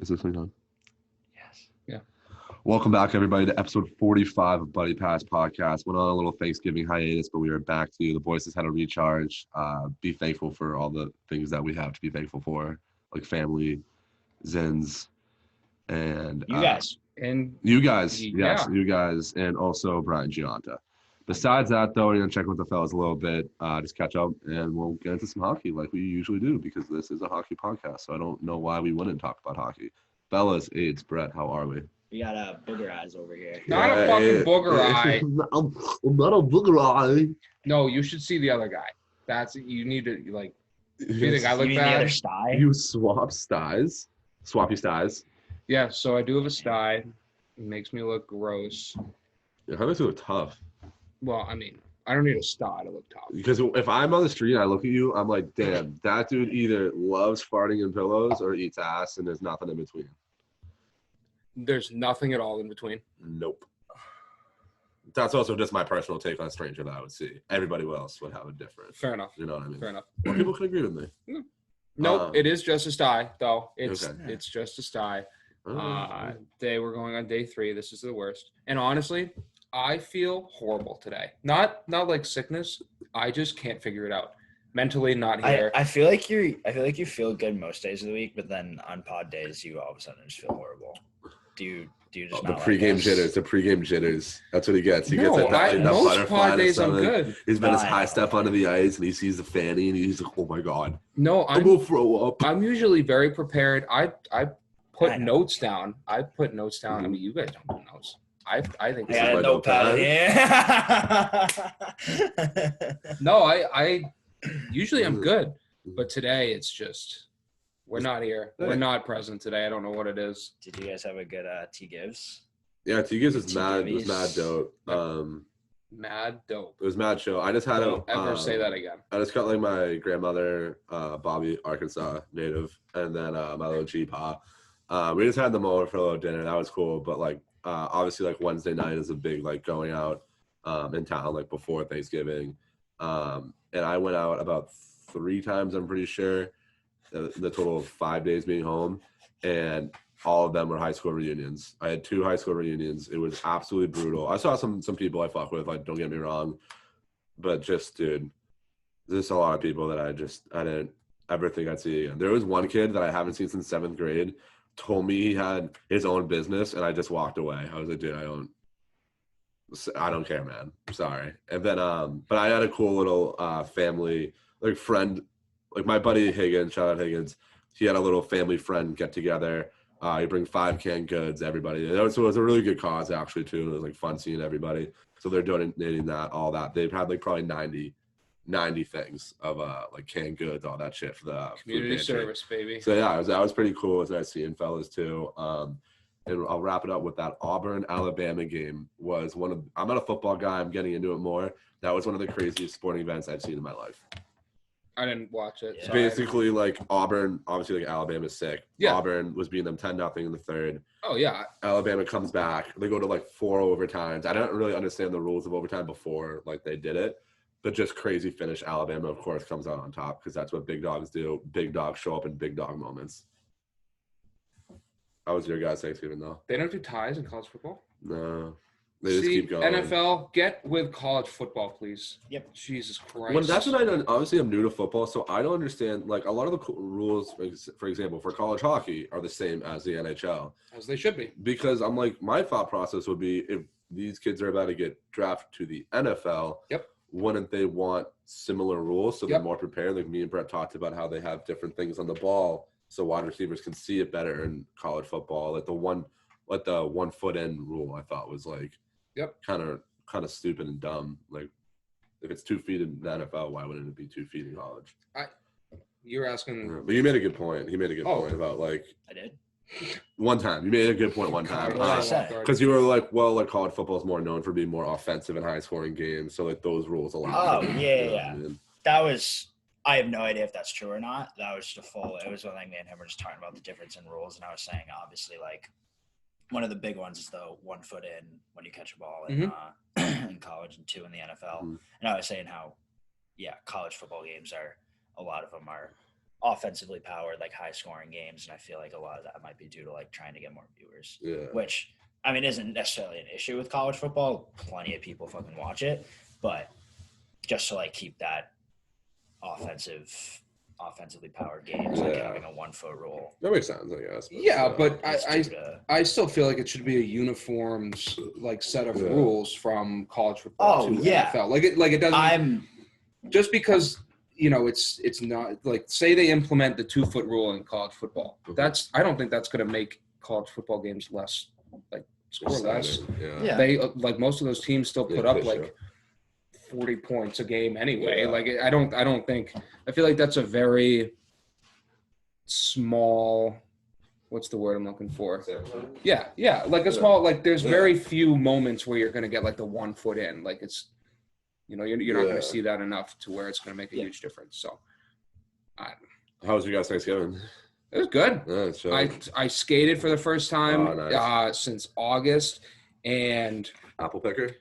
Is this thing on? Yes. Yeah. Welcome back, everybody, to episode 45 of Buddy Pass Podcast. Went on a little Thanksgiving hiatus, but we are back to you. The boys just had a recharge. Be thankful for all the things that we have to be thankful for, like family, Zens, and you guys. You guys, yes, Yeah. you guys, and also Brian Gianta. Besides that, though, we're going to check with the fellas a little bit, just catch up, and we'll get into some hockey like we usually do because this is a hockey podcast, so I don't know why we wouldn't talk about hockey. Fellas, it's Brett. How are we? We got booger eyes over here. Not a fucking booger eye. I'm not a booger eye. No, you should see the other guy. You need to, like, see the guy You look mean the other bad. sty? You swap styes? Swappy styes? Yeah, so I do have a sty. It makes me look gross. Yeah, how makes you look tough? Well, I mean, I don't need a sty to look tough. Because if I'm on the street and I look at you, I'm like, damn, that dude either loves farting in pillows or eats ass, and there's nothing in between. There's nothing at all in between. Nope. That's also just my personal take on stranger that I would see. Everybody else would have a different. Fair enough. You know what I mean? Fair enough. Well, people can agree with me. Nope, it is just a sty, though. It's Okay. just a sty. Oh. They were going on day 3. This is the worst. And honestly, I feel horrible today. Not like sickness. I just can't figure it out. Mentally, not here. I feel like you feel good most days of the week, but then on pod days you all of a sudden just feel horrible. Do you just The not pregame like jitters. The pregame jitters. That's what he gets. He No, gets that most butterfly pod in his days I'm stomach. good. He's been No, his I high know. step onto the ice, and he sees the fanny, and he's like, "Oh my god, No, I'm gonna throw up." I'm usually very prepared. I put I know. notes down. I put notes down. I mean, you guys don't put notes. I think I This is got my a notepad. Yeah. no. I usually I'm good, but today it's just we're not here. We're not present today. I don't know what it is. Did you guys have a good T gives? Yeah, T gives was T mad. Was Gibbies. mad dope. Mad dope. It was mad show. I just had Don't ever say that again. I just got like my grandmother, Bobby, Arkansas native, and then my little G-Pa. We just had them over for a little dinner. That was cool. But like obviously like Wednesday night is a big like going out in town like before Thanksgiving. And I went out about 3 times, I'm pretty sure. The total of 5 days being home. And all of them were high school reunions. I had 2 high school reunions. It was absolutely brutal. I saw some people I fuck with, like, don't get me wrong. But just, dude, there's a lot of people that I didn't ever think I'd see again. There was one kid that I haven't seen since 7th grade, told me he had his own business, and I just walked away. I was like, dude, I don't care, man. I'm sorry. And then, but I had a cool little family, like, friend, like my buddy Higgins, shout out Higgins. He had a little family friend get together. You bring 5 canned goods, everybody. So it was a really good cause, actually, too. It was, like, fun seeing everybody. So they're donating that, all that. They've had, like, probably 90 things of, like, canned goods, all that shit for the Community food pantry. service, baby. So, yeah, that was pretty cool. It was nice seeing fellas, too. And I'll wrap it up with that Auburn-Alabama game was I'm not a football guy. I'm getting into it more. That was one of the craziest sporting events I've seen in my life. I didn't watch it. Yeah. Sorry. Basically, like, Auburn, obviously, like, Alabama's sick. Yeah. Auburn was beating them 10-0 in the third. Oh yeah. Alabama comes back. They go to, like, 4 overtimes. I don't really understand the rules of overtime before, like, they did it. But just crazy finish. Alabama, of course, comes out on top because that's what big dogs do. Big dogs show up in big dog moments. How was your guys' Thanksgiving, though? They don't do ties in college football. No. They just keep going. NFL, get with college football, please. Yep. Jesus Christ. Well, that's what I don't. Obviously, I'm new to football, so I don't understand. Like, a lot of the rules, for example, for college hockey are the same as the NHL. As they should be. Because I'm like, my thought process would be if these kids are about to get drafted to the NFL, Yep. wouldn't they want similar rules so they're Yep. more prepared? Like me and Brett talked about how they have different things on the ball so wide receivers can see it better in college football. Like the 1 foot in rule, I thought was like, Yep. kind of stupid and dumb. Like, if it's 2 feet in the NFL, why wouldn't it be 2 feet in college? You're asking. But you made a good point. He made a good Oh. point about like I did. one time. You made a good point one time. What did I say? Because you were like, well, like college football is more known for being more offensive and high scoring games. So like those rules allow. Oh, it, yeah, you know yeah. what I mean? That was. I have no idea if that's true or not. That was just a full. It was one thing me and him were just talking about the difference in rules, and I was saying obviously like one of the big ones is the 1 foot in when you catch a ball in in college and 2 in the NFL. Mhm. And I was saying how, yeah, college football games are a lot of them are offensively powered, like high scoring games, and I feel like a lot of that might be due to like trying to get more viewers. Yeah. Which I mean isn't necessarily an issue with college football. Plenty of people fucking watch it, but just to like keep that offensively powered games, like having a 1 foot rule. That makes sense, I guess. Yeah, but I I still feel like it should be a uniform like set of rules from college football to NFL. Like it doesn't. Just because it's not like say they implement the 2 foot rule in college football. I don't think that's going to make college football games less like score less. Yeah. They like most of those teams still put up like 40 points a game anyway. Yeah. Like I feel like that's a very small, what's the word I'm looking for? Yeah. Like a small, like there's very few moments where you're going to get like the 1 foot in. Like it's, you're not going to see that enough to where it's going to make a huge difference. So how was your guys' Thanksgiving? It was good. Yeah, I skated for the first time nice. since August, and apple picker,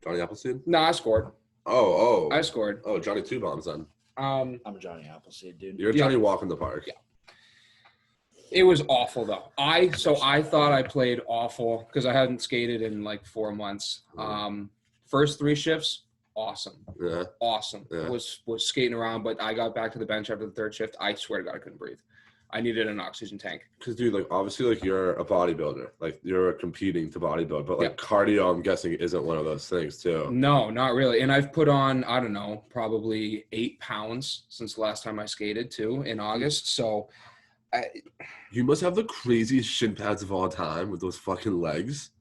Johnny Appleseed. No, I scored. Oh, I scored. Oh, Johnny 2 bombs then. I'm a Johnny Appleseed dude. You're Johnny Walk in the park. Yeah. It was awful though. I thought I played awful because I hadn't skated in like 4 months. First 3 shifts, awesome. Yeah. Awesome. Yeah. Was skating around, but I got back to the bench after the 3rd shift. I swear to God, I couldn't breathe. I needed an oxygen tank. Because, dude, like, obviously, like, you're a bodybuilder. Like, you're competing to bodybuild. But, like, cardio, I'm guessing, isn't one of those things, too. No, not really. And I've put on, I don't know, probably 8 pounds since the last time I skated, too, in August. So, you must have the craziest shin pads of all time with those fucking legs.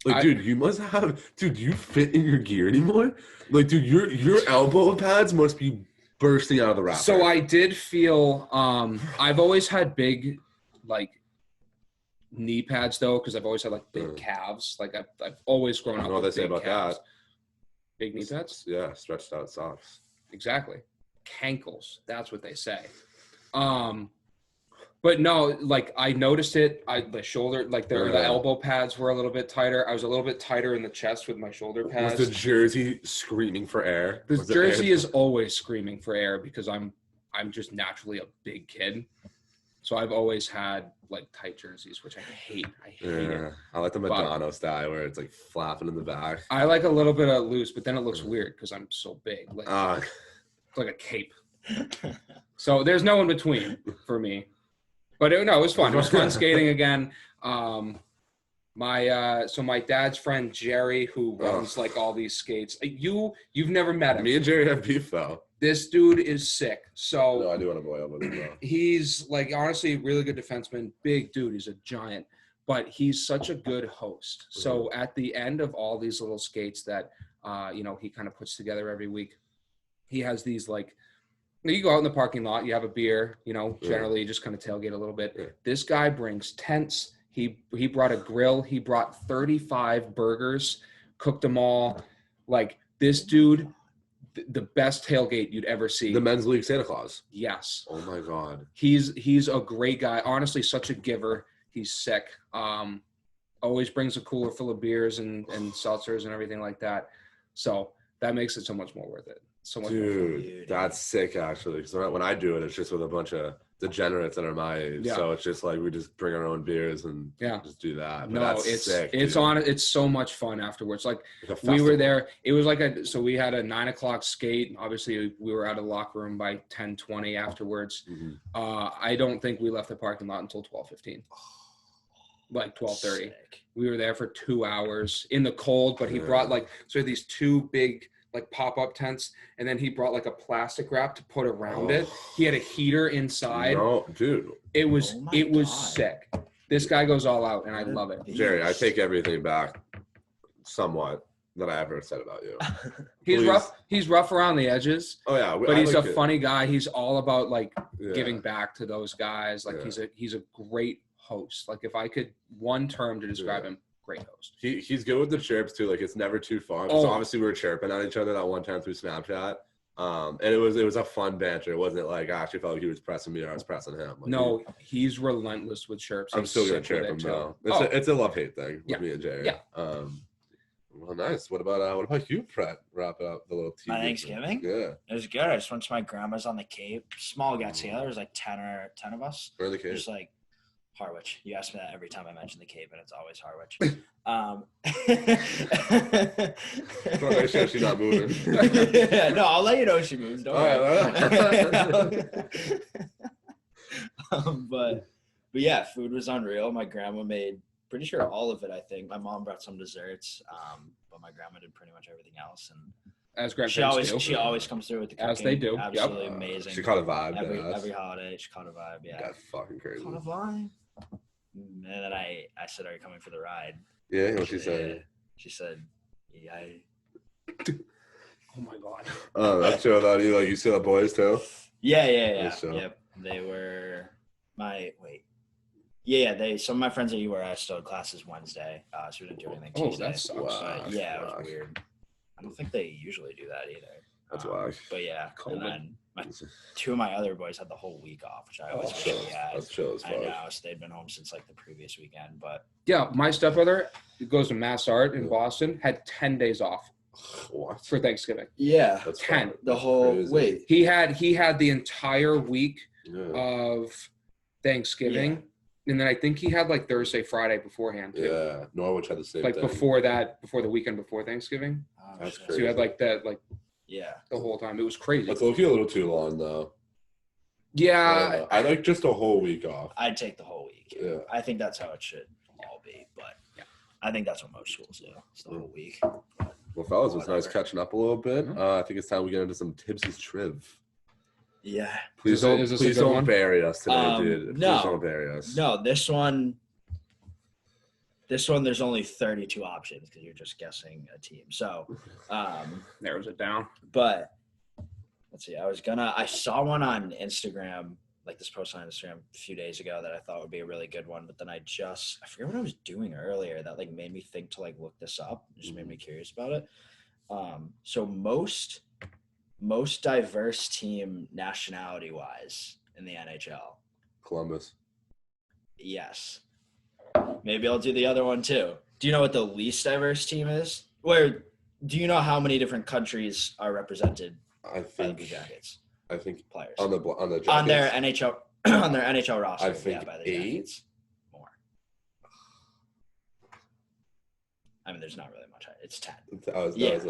Like, dude, you must have – dude, do you fit in your gear anymore? Like, dude, your elbow pads must be – bursting out of the wrapper. So I did feel I've always had big like knee pads though, because I've always had like big calves. Like I've always grown up with big calves. Big knee pads? Yeah, stretched out socks. Exactly. Cankles. That's what they say. But no, like I noticed it. The shoulder, like the elbow pads were a little bit tighter. I was a little bit tighter in the chest with my shoulder pads. Was the jersey screaming for air? The jersey is always screaming for air because I'm just naturally a big kid. So I've always had like tight jerseys, which I hate. I hate it. I like the Madonna style where it's like flapping in the back. I like a little bit of loose, but then it looks weird because I'm so big. Like, it's like a cape. So there's no in between for me. But it was fun. It was fun skating again. So my dad's friend Jerry, who runs like all these skates. You've never met him. Me and Jerry have beef though. This dude is sick. So no, I do want to boil with him though. He's like honestly a really good defenseman, big dude. He's a giant, but he's such a good host. So at the end of all these little skates that he kind of puts together every week, he has these like. You go out in the parking lot, you have a beer, generally you just kind of tailgate a little bit. Yeah. This guy brings tents. He brought a grill. He brought 35 burgers, cooked them all. Like this dude, the best tailgate you'd ever see. The men's league Santa Claus. Yes. Oh my God. He's a great guy. Honestly, such a giver. He's sick. Always brings a cooler full of beers and seltzers and everything like that. So that makes it so much more worth it. So much Dude, that's sick actually. Because when I do it, it's just with a bunch of degenerates that are my age. Yeah. So it's just like we just bring our own beers and just do that. But that's sick, it's so much fun afterwards. Like we were there. It was like so we had a 9:00 skate. Obviously, we were out of the locker room by 10:20 afterwards. Mm-hmm. I don't think we left the parking lot until 12:15. Like 12:30. We were there for 2 hours in the cold. But he brought these 2 big. Like pop-up tents, and then he brought like a plastic wrap to put around it. He had a heater inside. No, dude. It was sick. This guy goes all out, and I love it. Jerry, I take everything back somewhat that I ever said about you. He's rough. He's rough around the edges. Oh yeah, but he's a funny guy. He's all about like giving back to those guys. Like he's a great host. Like if I could one term to describe him. Great host. He's good with the chirps too. Like it's never too fun. So obviously we were chirping at each other that one time through Snapchat. And it was a fun banter. It wasn't like I actually felt like he was pressing me or I was pressing him. Like, no, he's relentless with chirps. I'm still gonna chirp him though. It's a love-hate thing with me and Jerry. Yeah. Well, nice. What about you, Brett? Wrap it up the little TV. My Thanksgiving? Yeah. It was good. I just went to my grandma's on the Cape. Small get together. There was like 10 of us. Where are the Cape? Just like Harwich. You ask me that every time I mention the Cape, and it's always Harwich. Make sure she's not moving. No, I'll let you know if she moves. Don't worry. But yeah, food was unreal. My grandma made pretty sure all of it. I think my mom brought some desserts, but my grandma did pretty much everything else. And as grandparents she always comes through with the cooking. As they do. Absolutely amazing. She caught a vibe. Every holiday, she caught a vibe. Yeah, that's fucking crazy. Caught a vibe. And then I said, "Are you coming for the ride?" Yeah, what she said? She said, "Yeah." Oh my god. Oh, that's true. About you, like you see the boys too. Yeah. So. Yep. They were Yeah. Some of my friends at URI still had classes Wednesday, so we didn't do anything Tuesday. That sucks. Wow, yeah, it was weird. I don't think they usually do that either. That's why. But yeah, COVID. and then two of my other boys had the whole week off, which I always wish we had. That's chill as fuck. I know, so they'd been home since like the previous weekend, but yeah, my stepbrother goes to Mass Art in Boston. Had 10 days off. What? For Thanksgiving? Yeah, that's 10. Fun. The whole crazy. wait. He had the entire week of Thanksgiving. Yeah. And then I think he had like Thursday, Friday beforehand too. Yeah, Norwich had the same like thing. Before the weekend before Thanksgiving. Oh, that's shit. crazy. So you had like that, like Yeah, the whole time. It was crazy. That's looking a little too long though. Yeah, I like just a whole week off. I'd take the whole week. Yeah, I think that's how it should all be, but yeah. I think that's what most schools do. It's the whole week. Well, fellas, it was nice catching up a little bit. Mm-hmm. I think it's time we get into some Tibbs' Triv. Yeah. Please don't bury us today, dude. No. Please don't bury us. No, this one, there's only 32 options because you're just guessing a team. So, narrows it down. But let's see. I saw one on Instagram, like this post on Instagram a few days ago that I thought would be a really good one. But then I forget what I was doing earlier that like made me think to like look this up. It just made me curious about it. So most diverse team nationality wise in the NHL. Columbus. Yes. Maybe I'll do the other one too. Do you know what the least diverse team is? Do you know how many different countries are represented by the Blue Jackets? I think players on the Jackets? on their NHL roster. I think by the 8. Jackets. More. I mean, there's not really much. It's 10.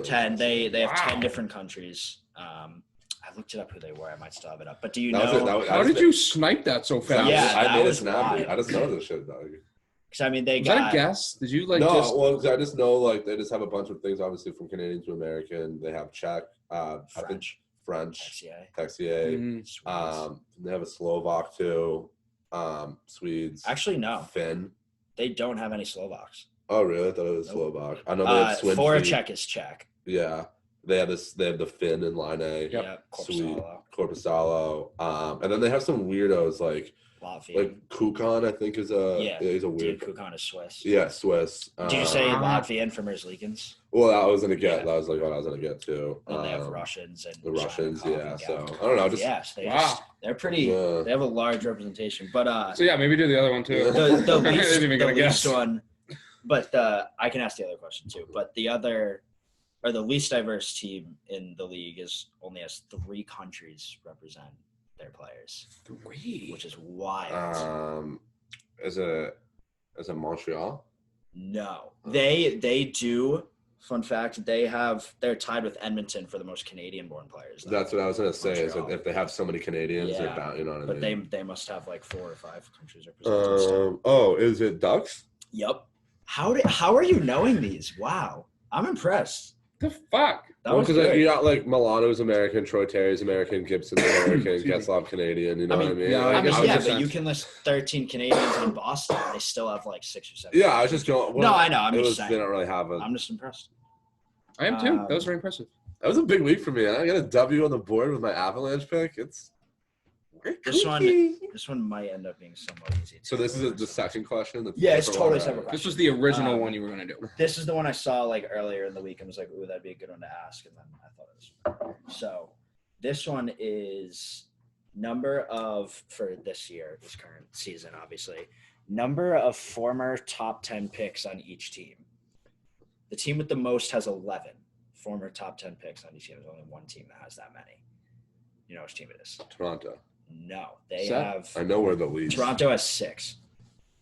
10. They have 10 different countries. I looked it up who they were. I might still have it up. But do you know? How did you snipe that so fast? Yeah, I made was it snap. I just know this shit, dog. Because I mean, was that a guess? Did you like? No, just... well, I just know like they just have a bunch of things. Obviously, from Canadian to American, they have Czech, French, Texier. They have a Slovak too. Swedes. Actually, no. Finn. They don't have any Slovaks. Oh, really? I thought it was Slovak. I know they have Swin. Voracek is Czech. Yeah. They have the Finn in line A. Yeah. Korpisalo. And then they have some weirdos like Latvian. Like Kukan, I think he's a weird. Kukan is Swiss. Yeah, Swiss. Did you say Latvian for Merzlikins? Well, that was gonna get. Yeah. That was like what I was gonna get too. And they have Russians and the Russians. Yeah. So I don't know. Just they're pretty. Yeah. They have a large representation, but so yeah, maybe do the other one too. The least one. But I can ask the other question too. But the least diverse team in the league only has 3 countries represent their players. 3, which is wild. Is it Montreal? No, they do. Fun fact: they're tied with Edmonton for the most Canadian-born players. That's what I was gonna say. Is that if they have so many Canadians, they're bound. You know what I mean? But they must have like 4 or 5 countries represented. Is it Ducks? Yep. How are you knowing these? Wow, I'm impressed. The fuck? Because you got like Milano's American, Troy Terry's American, Gibson's American, Getzlav Canadian. You know what I mean? Yeah, but you can list 13 Canadians on Boston. They still have like 6 or 7. Yeah, I was just going. No, I know. I'm just saying. They don't really have I'm just impressed. I am too. That was very impressive. That was a big week for me. I got a W on the board with my Avalanche pick. This one might end up being somewhat easy. So this is the second question? Yeah, it's totally separate question. This was the original one you were going to do. This is the one I saw like earlier in the week and was like, ooh, that'd be a good one to ask. And then I thought it was. So this one is for this year, this current season, obviously, number of former top 10 picks on each team. The team with the most has 11 former top 10 picks on each team. There's only one team that has that many. You know which team it is? Toronto. No, they Set? have. I know where the leads. Toronto has 6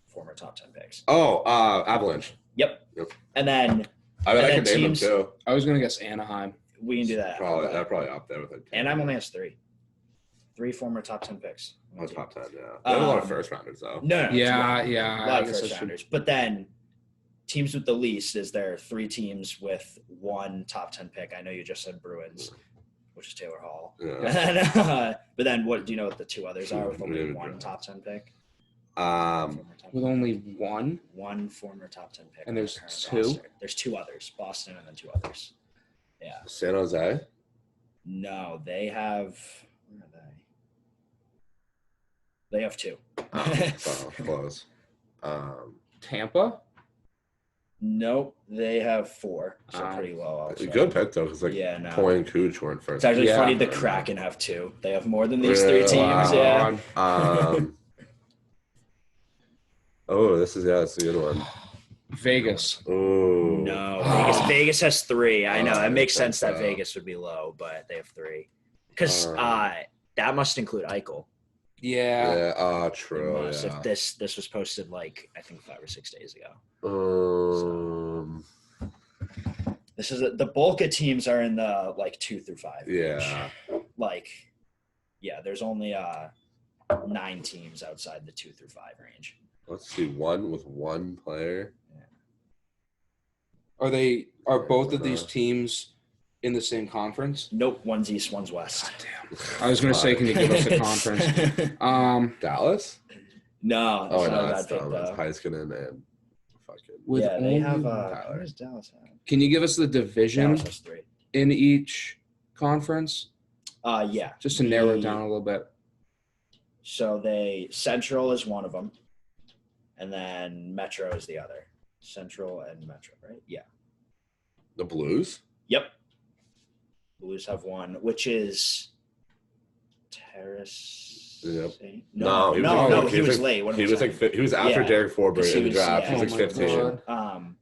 former top 10 picks. Oh, Avalanche. Yep. Yep. And then I mean, And I then can name them teams- too. I was gonna guess Anaheim. we can do that. Probably up there with it. Anaheim only has 3. 3 former top 10 picks. Oh, top 10, yeah. They have a lot of Um, first rounders, though. No, Yeah, it's yeah. a lot I of guess I first should- rounders. But then teams with the least is there 3 teams with 1 top 10 pick. I know you just said Bruins, which is Taylor Hall. Yeah. But then what do you know what the 2 others are with only Yeah, 1 yeah. top 10 pick? Um, Former top With 10 only pick. one. 1 former top 10 pick. And on there's the current 2? roster. There's 2 others. Boston and then 2 others. Yeah. San Jose. No, they have where are they? They have 2. Oh, close. Tampa. Nope, they have 4. So Oh. pretty low also. Good pick though, because like Yeah, no. Poy and Cooch weren't first. It's actually Yeah. funny the Kraken have 2. They have more than these 3 Yeah. teams. Wow. Yeah. Oh, that's a good one. Vegas. Oh No, Vegas has 3. I know. Oh, It makes that's sense that so. Vegas would be low, but they have 3. Because Um, that must include Eichel. Yeah. Yeah. It True. must. Yeah. If this was posted like I think 5 or 6 days ago. This is the bulk of teams are in the like 2 through 5. range. Yeah. Like, yeah, there's only 9 teams outside the 2 through 5 range. Let's see. One with one player. Are both of these teams in the same conference? Nope, one's East, one's West. Damn. I was gonna say, can you give us a conference? Dallas. No, Oh that's no, not a that's bad pick dumb. That's though. Heiskanen and fucking. With Yeah, they only have. Tyler. Where's Dallas at? Can you give us the division Dallas has 3. in each conference, Yeah. just to narrow it The- down a little bit? So Central is one of them, and then Metro is the other. Central and Metro, right? Yeah. The Blues. Yep. Blues have 1, which is Terrace. Yep. No, he was no, like- no, he he was was like- late. What am He I was saying? like he was after Yeah. Derek Forber He in the was- draft. yeah. He was Oh like my 15. God.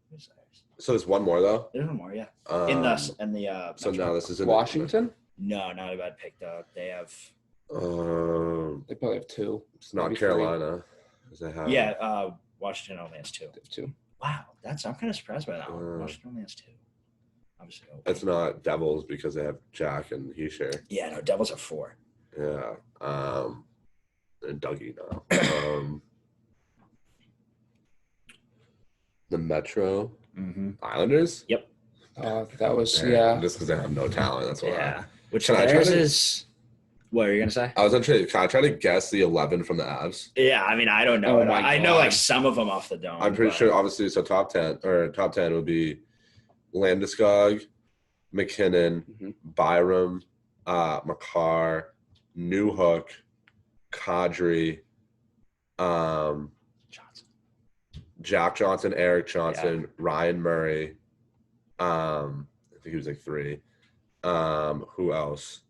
Who's theirs? So there's one more though. There's one more, yeah. Um, In the So Metro. now this is in Washington? No, not a bad pick though. They have They probably have 2. It's not Maybe 3. Carolina. 'Cause they have, Washington only has 2. They have 2. Wow, I'm kind of surprised by that one. Uh, Washington only has 2. Obviously, It's not Devils because they have Jack and Heischer. yeah, no, Devils have 4. Yeah. And Dougie now. The Metro Mm-hmm. Islanders. That was Just because they have no talent. That's why. Yeah, which Can I try theirs to- is. What are you gonna say? I was actually. Can I try to guess the 11 from the Avs? Yeah, I mean, I don't know. Oh my I know God. like some of them off the dome. I'm pretty but- sure. Obviously, so top 10 would be Landeskog, McKinnon, Mhm. Byram, Makar, Newhook, Kadri, Johnson. Jack Johnson, Eric Johnson, Ryan Murray. I think he was like 3. Who else?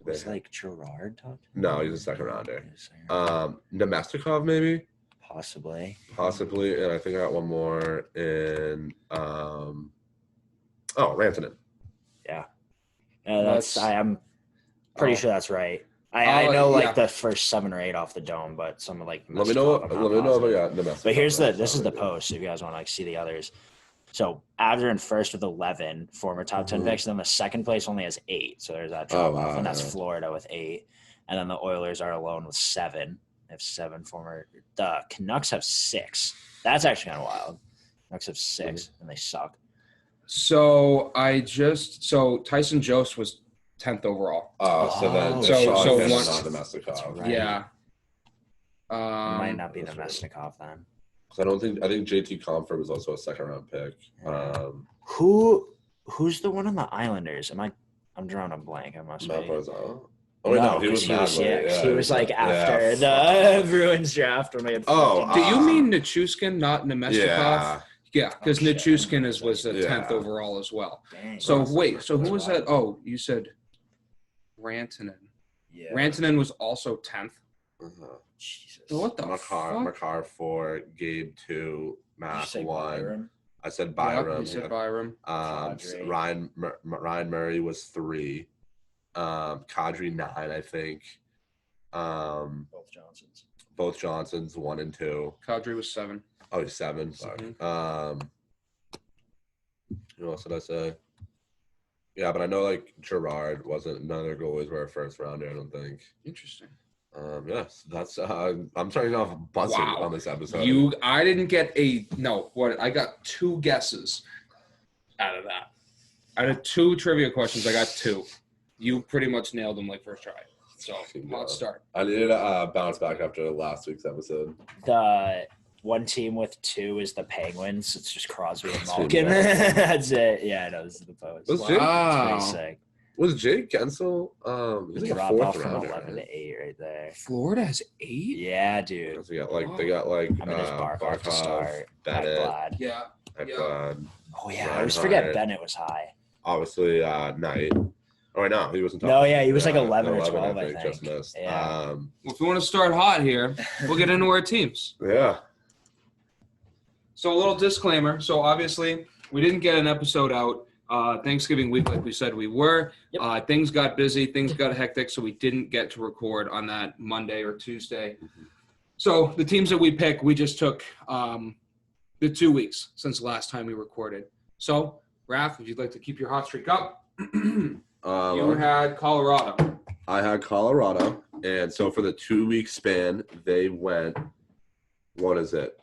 Was like Gerard talking? No, he's a second rounder. Nemestikov maybe, Possibly. possibly, and I think I got one more in. Rantanen. Yeah, That's- I'm pretty Oh. sure that's right. I know like yeah. the first 7 or 8 off the dome, but some of like. Let me know. Mestikov, I'm not Let me know if I positive. got Nemestikov. But here's this is the post if you guys want to like see the others. So Avs are in first with 11 former top 10 Mhm. picks. Then the second place only has 8. So there's that Oh, drop off, wow, and that's yeah. Florida with 8. And then the Oilers are alone with 7. They have 7 former. The Canucks have 6. That's actually kind of wild. Canucks have 6, and they suck. So Tyson Jost was 10th overall. So then, Oh, so it's one- not Nemestikov. Right. Yeah. It might not be that's right. Nemestikov then. I think JT Comfort was also a second round pick. Yeah. Who's the one on the Islanders? I'm drawing a blank. I must Matt be. Barzal. Oh wait, no, he was mad late. 'cause he was like yeah, after fuck. the Bruins draft when we had. Oh, Do you mean Nichushkin, not Nemestikov? Yeah. Yeah, because Oh, shit. Nichushkin was the Yeah. 10th overall as well. Dang. So Awesome. wait, so who That's was that? wild. Oh, you said Rantanen. Yeah. Rantanen was also 10th. Uh-huh. Jesus. What the Makar fuck? 4, Gabe 2, Did you Matt say 1. Byram? I said Byram. Yeah, you said Byram. Ryan Murray was 3. Kadri 9, I think. Both Johnsons 1 and 2. Kadri was 7. Oh, he's 7. Fuck. What else did I say? Yeah, but I know like Gerard wasn't. None of their goalies were a first rounder. I don't think. Interesting. Yes, that's. I'm starting off buzzing on this episode. I didn't get I got 2 guesses out of that. Out of 2 trivia questions, I got 2. You pretty much nailed them like first try. So hot start. I needed to bounce back after last week's episode. The one team with 2 is the Penguins. It's just Crosby and Malkin. That's it. Yeah, I know. This is the post. Wow. It's pretty sick. Was Jake Gensel? He's like a Drop 4th off from rounder. 11 to 8 right there. Florida has 8? Yeah, dude. They got like I mean, there's Barkov to start. Bennett. Yeah. Ekblad. Oh, yeah. I always forget Bennett was high. Obviously, Knight. Oh, wait, no, he wasn't. No, yeah, he was like 11 or 12, I think. Just missed. Yeah. Well, if you want to start hot here, we'll get into our teams. Yeah. So a little disclaimer. So obviously, we didn't get an episode out Thanksgiving week like we said we were. Yep. Things got busy. Things got hectic, so we didn't get to record on that Monday or Tuesday. So the teams that we picked, we just took the 2 weeks since the last time we recorded. So, Raph, if you'd like to keep your hot streak up, you had Colorado. I had Colorado, and so for the 2-week span, they went. What is it?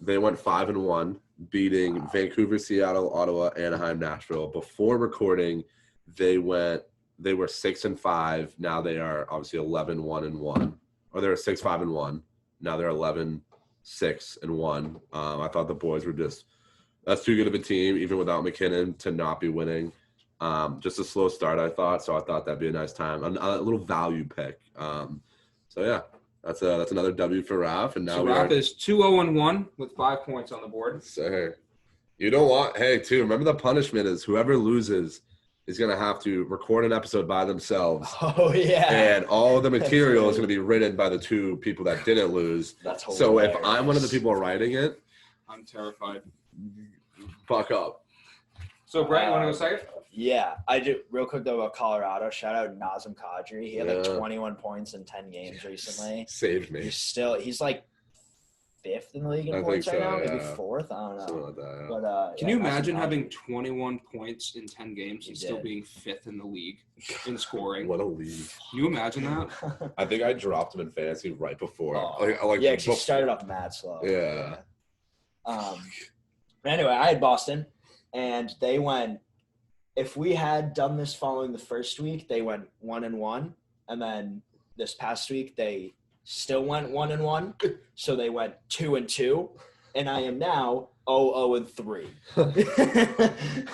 They went 5-1, beating Vancouver, Seattle, Ottawa, Anaheim, Nashville. Before recording, they were 6-5. Now they are obviously 11-1-1, or they were 6-5-1. Now they're 11-6-1. I thought the boys were that's too good of a team, even without McKinnon, to not be winning. Just a slow start, I thought. So I thought that'd be a nice time, a little value pick. So yeah. That's another W for Raph, and now so Raph is 2-0-1 with 5 points on the board. So you don't want remember the punishment is whoever loses is gonna have to record an episode by themselves. Oh yeah. And all of the material is gonna be written by the 2 people that didn't lose. That's hilarious. So if I'm one of the people writing it, I'm terrified. Fuck up. So Brett, you want to go second? Yeah, I do. Real quick though about Colorado, shout out Nazem Kadri. He had like 21 points in 10 games recently. Saved me. He's like 5th in the league in points right now, maybe 4th. I don't know. Something like that, yeah. But can you imagine having 21 points in 10 games and still being 5th in the league in scoring? What a league! Can you imagine that? I think I dropped him in fantasy right before. Yeah, because he started off mad slow. Yeah. But anyway, I had Boston, and they went. If we had done this following the first week, they went 1-1, and then this past week they still went 1-1, so they went 2-2, and I am now 0-3.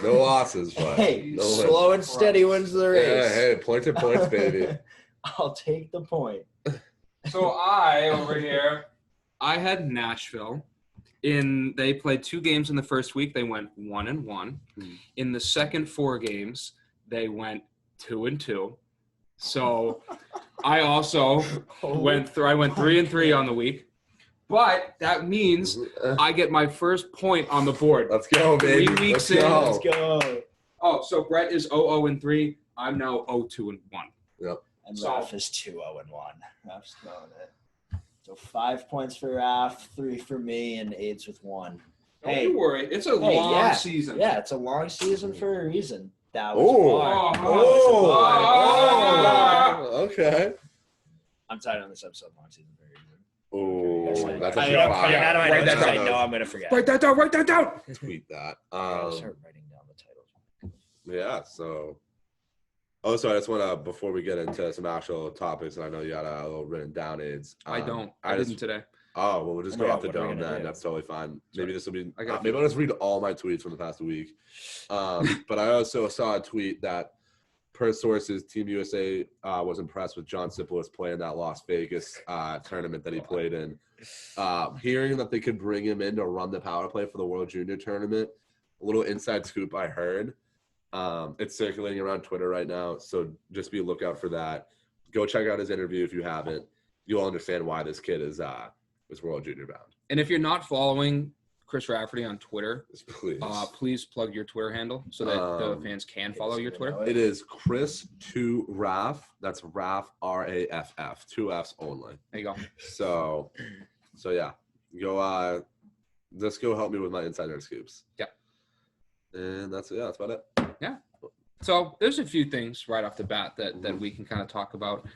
No losses, but hey, slow and steady wins the race. Yeah, hey, points, baby. I'll take the point. So over here, I had Nashville. They played 2 games in the first week. They went 1-1. In the second 4 games, they went 2-2. So I also went 3-3 on the week. But that means I get my first point on the board. Let's go, baby. 3 weeks in. Let's go. Oh, so Brett is 0-3. I'm now 0-2-1. Yep. And Raph is 2-0-1. Raph's going it. So 5 points for Raph, 3 for me, and AIDS with 1. Don't you worry. It's a long season. Yeah, it's a long season for a reason. That was okay. I'm tired on this episode. Long season for a reason. Oh, that's I know I'm going to forget. Write that down. Tweet that. I'll start writing down the titles. Yeah, so. Oh, so I just want to, before we get into some actual topics, and I know you got a little written down, AIDS. I don't. I didn't today. Oh, well, we'll just go off the dome then. That's totally fine. Maybe this will be, maybe I'll just read all my tweets from the past week. But I also saw a tweet that, per sources, Team USA was impressed with John Sipolis playing that Las Vegas tournament that he played in. Hearing that they could bring him in to run the power play for the World Junior Tournament, a little inside scoop I heard. It's circulating around Twitter right now, so just be a lookout for that. Go check out his interview if you haven't. You'll understand why this kid is World Junior bound. And if you're not following Chris Rafferty on Twitter. Please. Please plug your Twitter handle so that the fans can follow your Twitter. It is Chris2Raff. That's Raff, R-A-F-F. 2 F's only. There you go. So yeah. Go just go help me with my insider scoops. Yeah. And that's about it. Yeah. So there's a few things right off the bat that we can kind of talk about.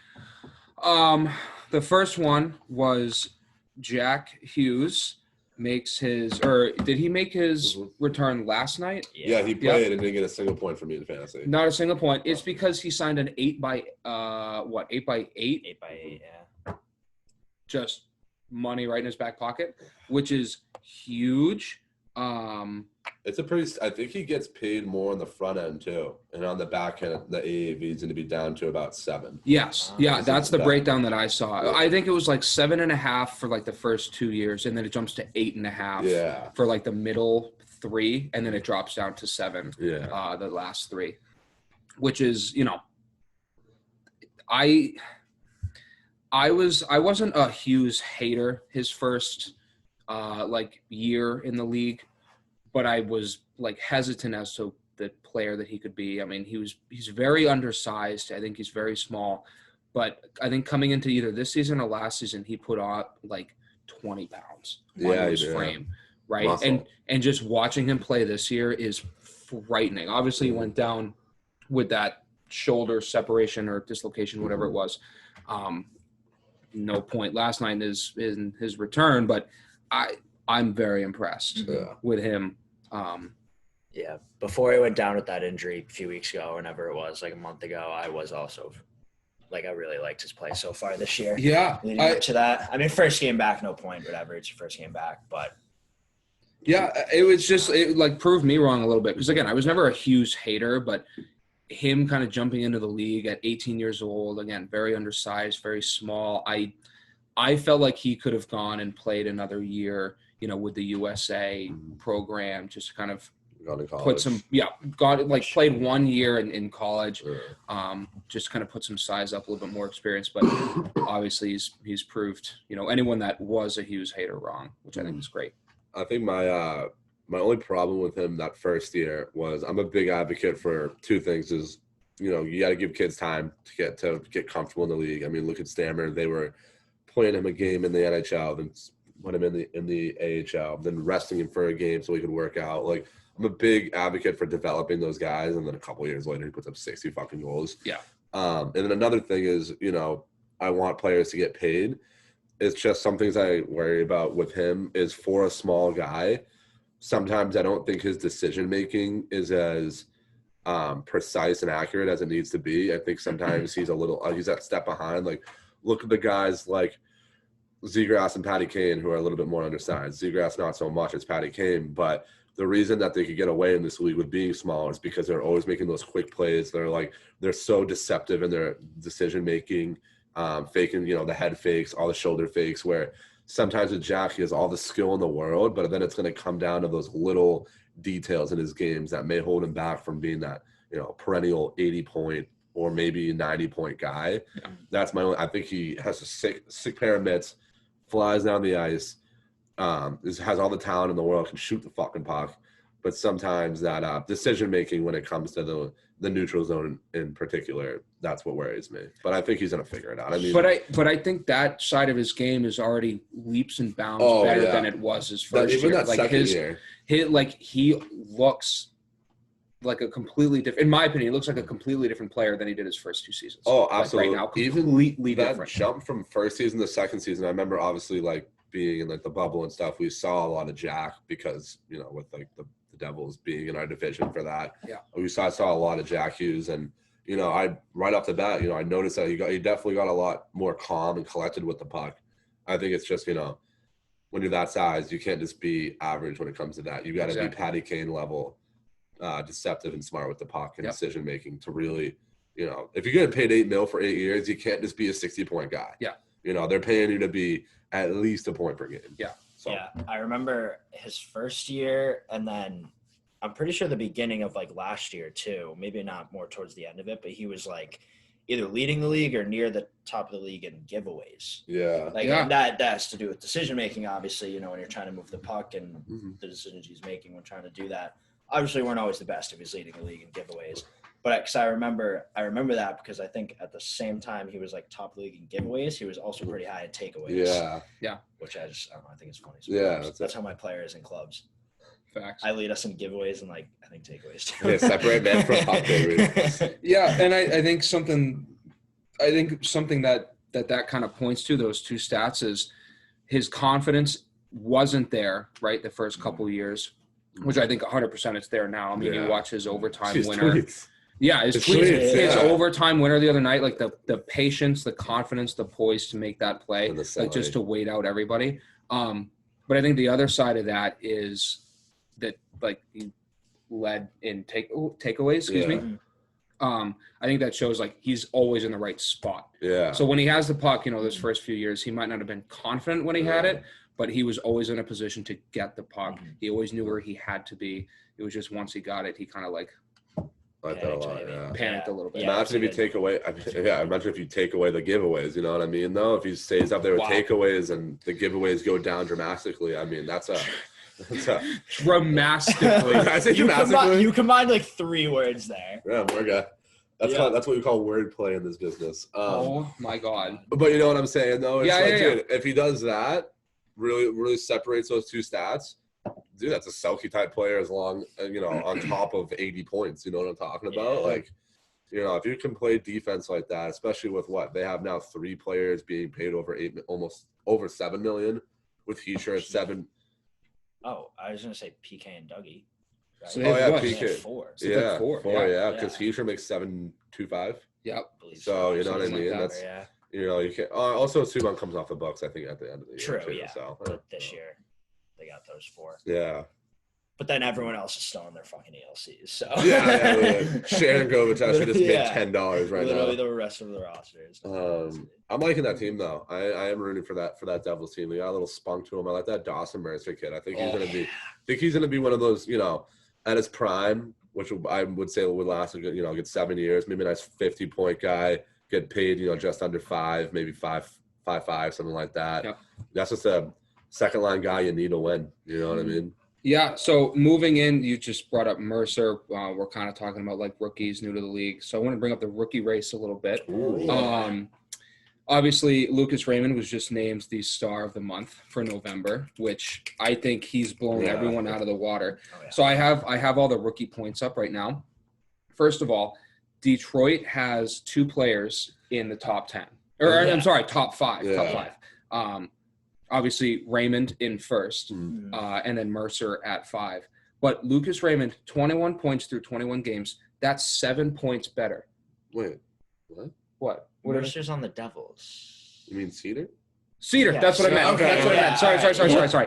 The first one was Jack Hughes did he make his return last night? Yeah, he played and didn't get a single point for me in fantasy. Not a single point. It's because he signed an 8x8? 8x8, yeah. Just money right in his back pocket, which is huge. It's I think he gets paid more on the front end too. And on the back end, the AAV is going to be down to about 7. Yes. Yeah. That's the breakdown that I saw. Yeah. I think it was like 7.5 for like the first 2 years. And then it jumps to 8.5 for like the middle 3. And then it drops down to 7. Yeah. The last 3, which is, I wasn't a Hughes hater his first year in the league, but I was like hesitant as to the player that he could be. I mean, he's very undersized. I think he's very small, but I think coming into either this season or last season, he put on like 20 pounds on his frame, right? Muscle. And just watching him play this year is frightening. Obviously, he went down with that shoulder separation or dislocation, whatever it was. No point last night in his return, but I'm very impressed with him. Yeah. Before he went down with that injury a few weeks ago, or whenever it was, like a month ago, I was also I really liked his play so far this year. Yeah. Leading up to that. I mean, first game back, no point, whatever. It's your first game back, but. Yeah, it proved me wrong a little bit. Because again, I was never a Hughes hater, but him kind of jumping into the league at 18 years old, again, very undersized, very small. I felt like he could have gone and played another year, with the USA program, just kind of played 1 year in college, just kind of put some size up, a little bit more experience. But obviously he's proved, anyone that was a Hughes hater wrong, which I think is great. I think my only problem with him that first year was I'm a big advocate for 2 things is, you got to give kids time to get comfortable in the league. I mean, look at Stammer. They were playing him a game in the NHL, then put him in the AHL, then resting him for a game so he could work out. Like, I'm a big advocate for developing those guys, and then a couple years later he puts up 60 fucking goals. Yeah. And then another thing is, I want players to get paid. It's just some things I worry about with him is for a small guy. Sometimes I don't think his decision making is as precise and accurate as it needs to be. I think sometimes he's that step behind. Like, look at the guys like Zegras and Patty Kane who are a little bit more undersized. Zegras not so much as Patty Kane, but the reason that they could get away in this league with being small is because they're always making those quick plays. They're so deceptive in their decision making. Faking, the head fakes, all the shoulder fakes, where sometimes with Jack, he has all the skill in the world, but then it's going to come down to those little details in his games that may hold him back from being that, perennial 80-point or maybe 90-point guy. Yeah. That's I think he has a sick pair of mitts, flies down the ice, has all the talent in the world, can shoot the fucking puck, but sometimes that decision-making when it comes to the neutral zone in particular, that's what worries me. But I think he's going to figure it out. I mean, but I think that side of his game is already leaps and bounds better than it was his first year. That second year. He looks like a completely different, in my opinion, he looks like a completely different player than he did his first 2 seasons. Oh, absolutely. Right now, completely that different. Jump from first season to second season, I remember obviously being in the bubble and stuff, we saw a lot of Jack because, with the Devils being in our division for that. Yeah. I saw a lot of Jack Hughes, and I right off the bat, I noticed that he definitely got a lot more calm and collected with the puck. I think it's just, when you're that size, you can't just be average when it comes to that. You got to be Patty Kane level, deceptive and smart with the puck and decision making to really, if you're getting paid $8 million for 8 years, you can't just be a 60-point guy. Yeah. They're paying you to be at least a point per game. Yeah. So. Yeah, I remember his first year, and then I'm pretty sure the beginning of last year too. Maybe not more towards the end of it, but he was either leading the league or near the top of the league in giveaways. Yeah. Like, Yeah. and that has to do with decision making, obviously, when you're trying to move the puck and Mm-hmm. the decisions he's making when trying to do that. Obviously, weren't always the best if he's leading the league in giveaways. But because I remember that because I think at the same time he was like top of the league in giveaways, he was also pretty high in takeaways. Yeah. Which I don't know, I think it's funny. Yeah, That's how my player is in clubs. Facts. I lead us in giveaways and like I think takeaways too. Yeah, separate man from puck, baby. Yeah, and I think something that kind of points to those two stats is his confidence wasn't there, right, the first couple of years, which I think 100% it's there now. I mean, you watch his overtime winner. Tweets. Yeah, his tweets, overtime winner the other night, like the patience, the confidence, the poise to make that play, And the like just to wait out everybody. But I think the other side of that is that like he led in takeaways, excuse me. I think that shows like he's always in the right spot. Yeah. So when he has the puck, those first few years, he might not have been confident when he had it, but he was always in a position to get the puck. He always knew where he had to be. It was just once he got it, he kind of like I like that a lot, panicked a little bit. Yeah, imagine if you take away, imagine if you take away the giveaways, you know what I mean? Though, if he stays up there with takeaways and the giveaways go down dramatically, I mean, that's a dramatically. I say dramatically. You combined like 3 words there. Yeah, we're good. That's what we call wordplay in this business. Oh my God! But you know what I'm saying, though. It's Dude, if he does that, really separates those two stats. Dude, that's a Selke type player as long, on top of 80 points. You know what I'm talking about? Yeah. Like, if you can play defense like that, especially with what they have now, 3 players being paid almost over $7 million, with Heischer at 7. Oh, I was gonna say PK and Dougie. Right? So they have what? PK. 4. So they have four, Because Heischer makes $7.25. Yep. So you know what I mean. like That's you can also Subban comes off the Bucks. I think at the end of the year. True. Too, Yeah. So But this year they got those 4. yeah. But then everyone else is still on their fucking ELCs. So Yeah. Shannon Govich should just made $10 right literally now. the rest of the rosters. I'm liking that team though. I am rooting for that Devils team. They got a little spunk to him. I like that Dawson Mercer kid. I think he's gonna be one of those, at his prime, which I would say would last a good, get 7 years, maybe a nice 50-point guy, get paid, just under 5, maybe 5.55, something like that. Yep. That's just a second line guy you need to win. You know what I mean? Yeah. So moving in, you just brought up Mercer. We're kind of talking about like rookies new to the league. So I want to bring up the rookie race a little bit. Obviously, Lucas Raymond was just named the star of the month for November, which I think he's blown everyone out of the water. Oh, yeah. So I have all the rookie points up right now. First of all, Detroit has 2 players in the top 10. I'm sorry, top 5. Yeah. Top 5. Obviously, Raymond in first, Mm-hmm. and then Mercer at 5. But Lucas Raymond, 21 points through 21 games. That's 7 points better. Wait, what? What? Mercer's on the Devils. You mean Cedar? Cedar, Yeah, that's what I meant. okay, That's what I meant. Sorry.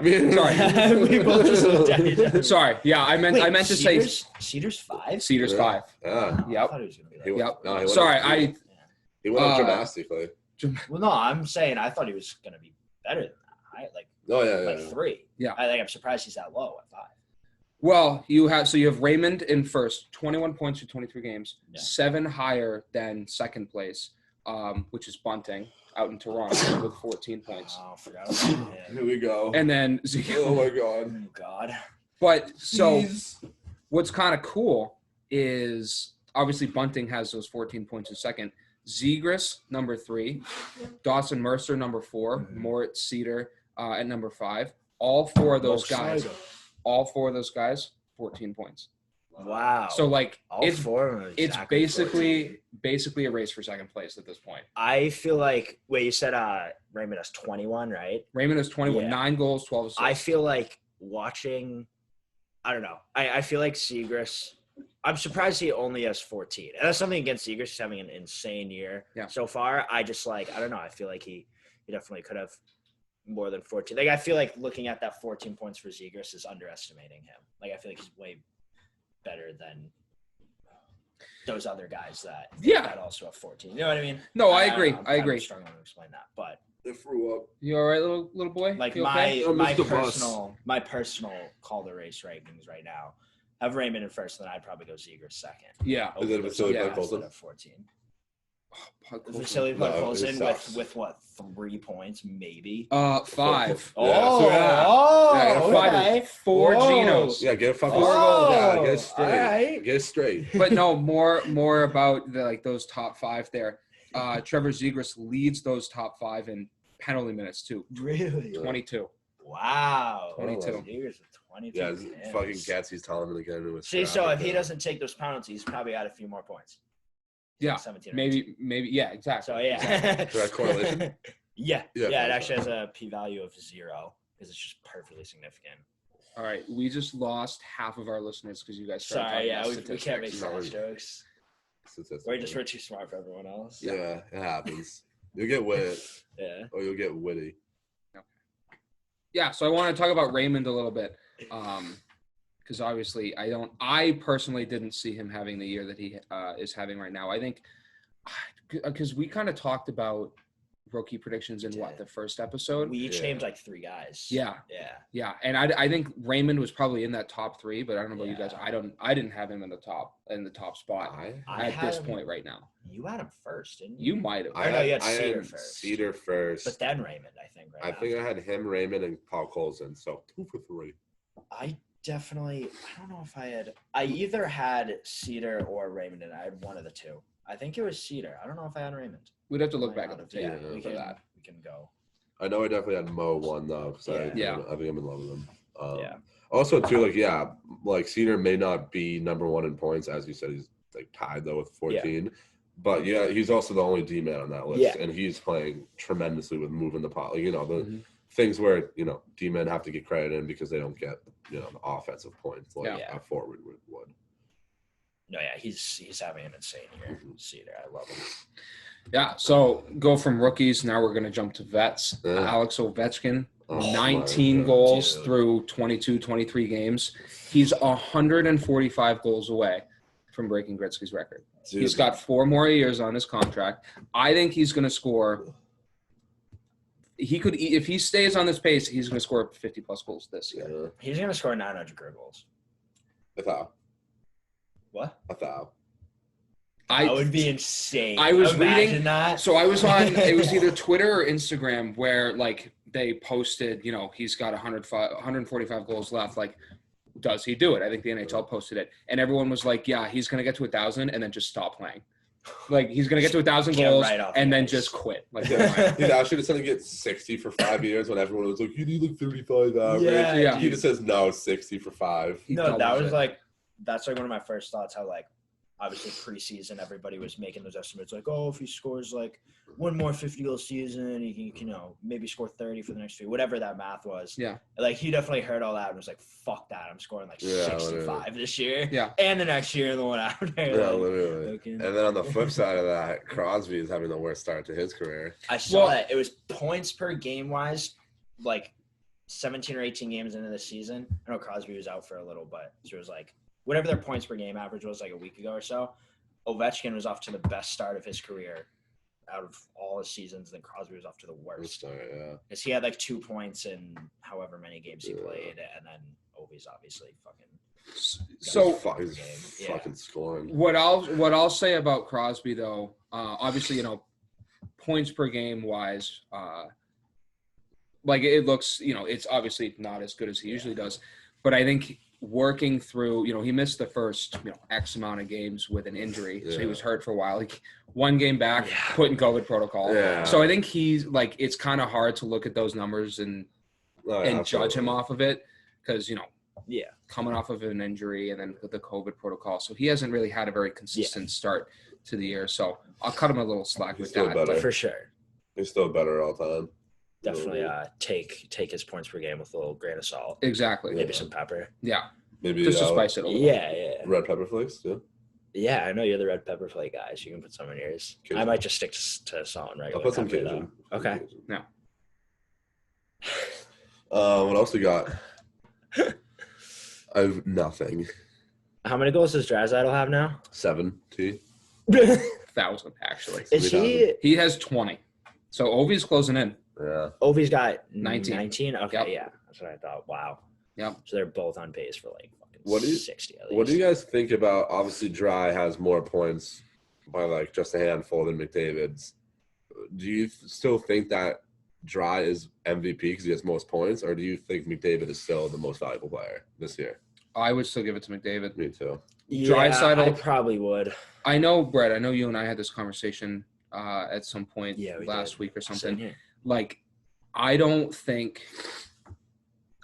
We both just looked at each other. Sorry. Yeah, I meant to say Cedars 5. Cedars 5. Yeah. Yep. I thought he was gonna be that. Yep. No, he Sorry, He went up dramatically. Well, no, I'm saying I thought he was gonna be better than that. Like 3. Yeah. I'm surprised he's that low at 5. Well, you have Raymond in first, 21 points through 23 games, Yeah. 7 higher than second place, which is Bunting out in Toronto with 14 points. Oh, I forgot about him. Here we go. And then Oh my God. Oh God. But so what's kind of cool is obviously Bunting has those 14 points in second. Zegras, number 3. Dawson Mercer, number 4. Moritz Cedar at number 5. All 4 of those guys, 14 points. Wow. So like All it's 4 of them are it's exactly basically a race for second place at this point. I feel like you said Raymond has 21, right? Raymond has 21, Yeah. 9 goals, 12 assists. I feel like watching, I don't know. I feel like Zegras, I'm surprised he only has 14. And that's something against Zegras. He's having an insane year so far. I don't know. I feel like he definitely could have more than 14. Like, I feel like looking at that 14 points for Zegras is underestimating him. Like, I feel like he's way better than those other guys that also have 14. You know what I mean? No, I agree. I'm I agree. struggling to explain that, but They threw up. You all right, little boy? like You okay? my personal call the race rankings right now have Raymond in first, and then I'd probably go Zegras second. Yeah. Is it Over Vasily those Colton? guys that have 14. Vasily Podkolzin No, with what, 3 points maybe? 5. Okay. 4 Whoa. Genos. Yeah, get a fucking 4 goals. Yeah, get it straight. All right. Get it straight. But no, more about those top 5 there. Trevor Zegras leads those top 5 in penalty minutes too. Really? 22. Wow. 22. Years with 22. Yeah, games. fucking Gatsby's telling him to get into his. See, so if he doesn't take those penalties, he's probably got a few more points. Yeah, 17 or 18. maybe, yeah, exactly. So yeah. Direct correlation? Yeah, Yeah, it actually has a p-value of 0 because it's just perfectly significant. All right, we just lost half of our listeners because you guys started Sorry, talking yeah, about we can't make statistics. stats jokes. We're too smart for everyone else. Yeah, it happens. You'll get wit, Yeah. or you'll get witty. Yeah, so I want to talk about Raymond a little bit, because obviously I personally didn't see him having the year that he is having right now. I think because we kind of talked about rookie predictions in the first episode. We each named like 3 guys. Yeah, and I think Raymond was probably in that top 3, but I don't know about you guys. I didn't have him in the top spot at this point right now. You had him first, didn't you? You might have. I know you had I Cedar had first. Cedar first. But then Raymond, I think. I think I had him, Raymond, and Paul Colson. So 2 for 3. I don't know if I either had Cedar or Raymond, and I had one of the 2. I think it was Cedar. I don't know if I had Raymond. We'd have to look back at the tape we for that. We can go. I know I definitely had Mo 1 though, because I think I'm in love with him. Also, too, like Cedar may not be number 1 in points, as you said. He's like tied though with 14. But yeah, he's also the only D-man on that list, and he's playing tremendously with moving the pot. Like, the things where D-men have to get credit in because they don't get the offensive points like a forward would. No, yeah, he's having an insane year. Cedar, I love him. Yeah, so go from rookies. Now we're going to jump to vets. Alex Ovechkin, 19 goals through 22, 23 games. He's 145 goals away from breaking Gretzky's record. Dude. He's got 4 more years on his contract. I think he's going to score. He could, if he stays on this pace, he's going to score 50-plus goals this year. Yeah. He's going to score 900 career goals. What? 1,000. That would be insane. I was reading that. So I was on. It was either Twitter or Instagram where they posted. He's got 145 goals left. Like, does he do it? I think the NHL posted it, and everyone was like, "Yeah, he's gonna get to 1,000 and then just stop playing. Like, he's gonna get to 1,000 goals and then just quit. Like, he's actually just gonna get 60 for 5 years when everyone was like, "You need like 35 average." Yeah. He just says no, 60 for 5. No, that was that's one of my first thoughts. How obviously preseason everybody was making those estimates if he scores 1 more 50-goal season, he can maybe score 30 for the next few, whatever that math was. Yeah. He definitely heard all that and was like, fuck that, I'm scoring 65 this year. Yeah. And the next year and the one after. Yeah, literally. Okay. And then on the flip side of that, Crosby is having the worst start to his career. I saw that. It was points per game wise, 17 or 18 games into the season. I know Crosby was out for a little, but so it was whatever their points per game average was a week ago or so, Ovechkin was off to the best start of his career out of all his seasons, then Crosby was off to the worst. Because he had 2 points in however many games he played, and then Ovi's obviously fucking scoring. What I'll say about Crosby though, obviously points per game wise, it looks it's obviously not as good as he usually does, but I think working through, he missed the first, X amount of games with an injury. So he was hurt for a while. 1 game back, put in COVID protocol. Yeah. So I think he's it's kind of hard to look at those numbers and judge him off of it because, coming off of an injury and then with the COVID protocol. So he hasn't really had a very consistent start to the year. So I'll cut him a little slack with that. Better. For sure. He's still better all time. Definitely take his points per game with a little grain of salt. Exactly. Maybe some pepper. Yeah. Maybe just to spice it a little. Yeah. Red pepper flakes, too. Yeah, I know you're the red pepper flake guy, so you can put some in yours. Cajun. I might just stick to salt and regular. I'll put some pepper, Cajun. Though. Okay. No. What else we got? I have nothing. How many goals does Draisaitl have now? 70. 1,000 actually. Is he? He has 20. So Ovi's closing in. Yeah. Ovi's got 19. 19? Okay, yep. Yeah. That's what I thought. Wow. Yep. So they're both on pace for 60 at least. What do you guys think about, obviously Dry has more points by like just a handful than McDavid's. Do you still think that Dry is MVP because he has most points, or do you think McDavid is still the most valuable player this year? I would still give it to McDavid. Me too. Draisaitl, I probably would. I know, Brett. I know you and I had this conversation at some point last week or Same something. here. Like, I don't think.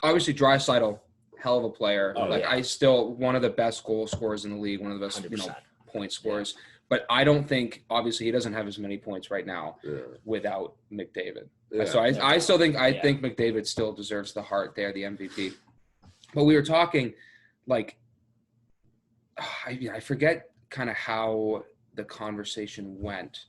Obviously, Draisaitl, hell of a player. I still one of the best goal scorers in the league, one of the best 100%. Point scorers. Yeah. But I don't think. Obviously, he doesn't have as many points right now without McDavid. Yeah. So I still think think McDavid still deserves the Hart there, the MVP. But we were talking, like, I forget kind of how the conversation went,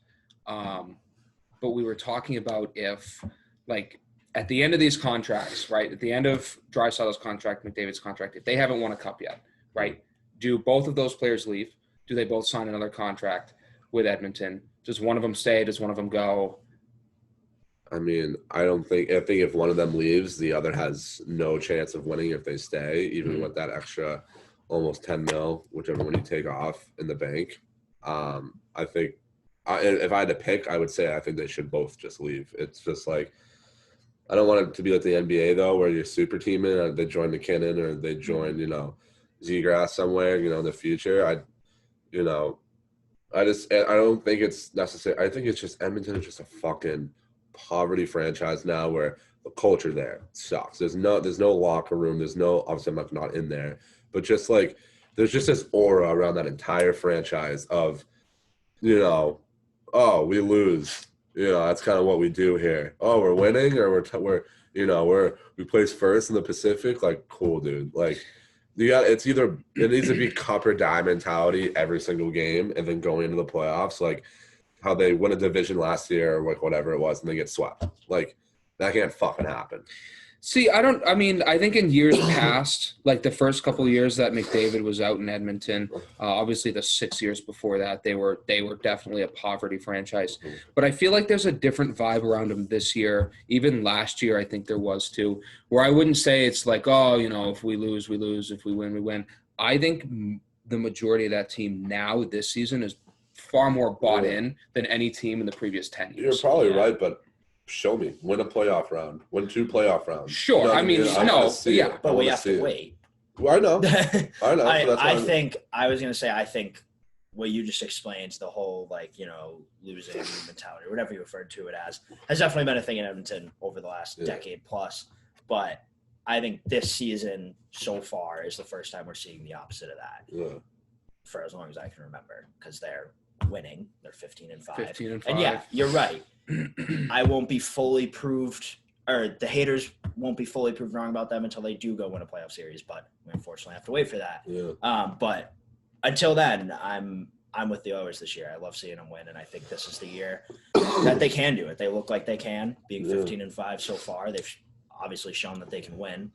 but we were talking about if, like, at the end of these contracts, right, at the end of Draisaitl's contract, McDavid's contract, if they haven't won a cup yet, right, do both of those players leave? Do they both sign another contract with Edmonton? Does one of them stay? Does one of them go? I mean, I think if one of them leaves, the other has no chance of winning if they stay, even with that extra almost 10 mil, whichever one you take off in the bank. I think if I had to pick, I would say I think they should both just leave. It's just like, I don't want it to be like the NBA though, where you're super teaming, or they join McKinnon, or they join, Zegras somewhere, in the future. I don't think it's necessary. I think it's just Edmonton is just a fucking poverty franchise now where the culture there sucks. There's no locker room. There's no, obviously I'm not in there, but just like, there's just this aura around that entire franchise of, oh, we lose. That's kind of what we do here. Oh, we're winning, or we place first in the Pacific. Like, cool, dude. Like, it needs to be cup or die mentality every single game, and then going into the playoffs, like how they win a division last year, or like whatever it was, and they get swept. Like, that can't fucking happen. See, I think in years past, like the first couple of years that McDavid was out in Edmonton, obviously the 6 years before that, they were definitely a poverty franchise. But I feel like there's a different vibe around them this year. Even last year, I think there was too, where I wouldn't say it's like, oh, if we lose, we lose. If we win, we win. I think the majority of that team now this season is far more bought in than any team in the previous 10 years. You're probably right, but show me. Win a playoff round. Win 2 playoff rounds. Sure. But we have to wait. Well, I know. I know. I think what you just explained, the whole, like, losing mentality, or whatever you referred to it as, has definitely been a thing in Edmonton over the last decade plus. But I think this season so far is the first time we're seeing the opposite of that. Yeah. For as long as I can remember, because they're winning. They're 15-5. And yeah, you're right. I won't be fully proved, or the haters won't be fully proved wrong about them until they do go win a playoff series, but we unfortunately have to wait for that. Yeah. But until then, I'm with the Oilers this year. I love seeing them win, and I think this is the year that they can do it. They look like they can, being 15-5 so far. They've obviously shown that they can win.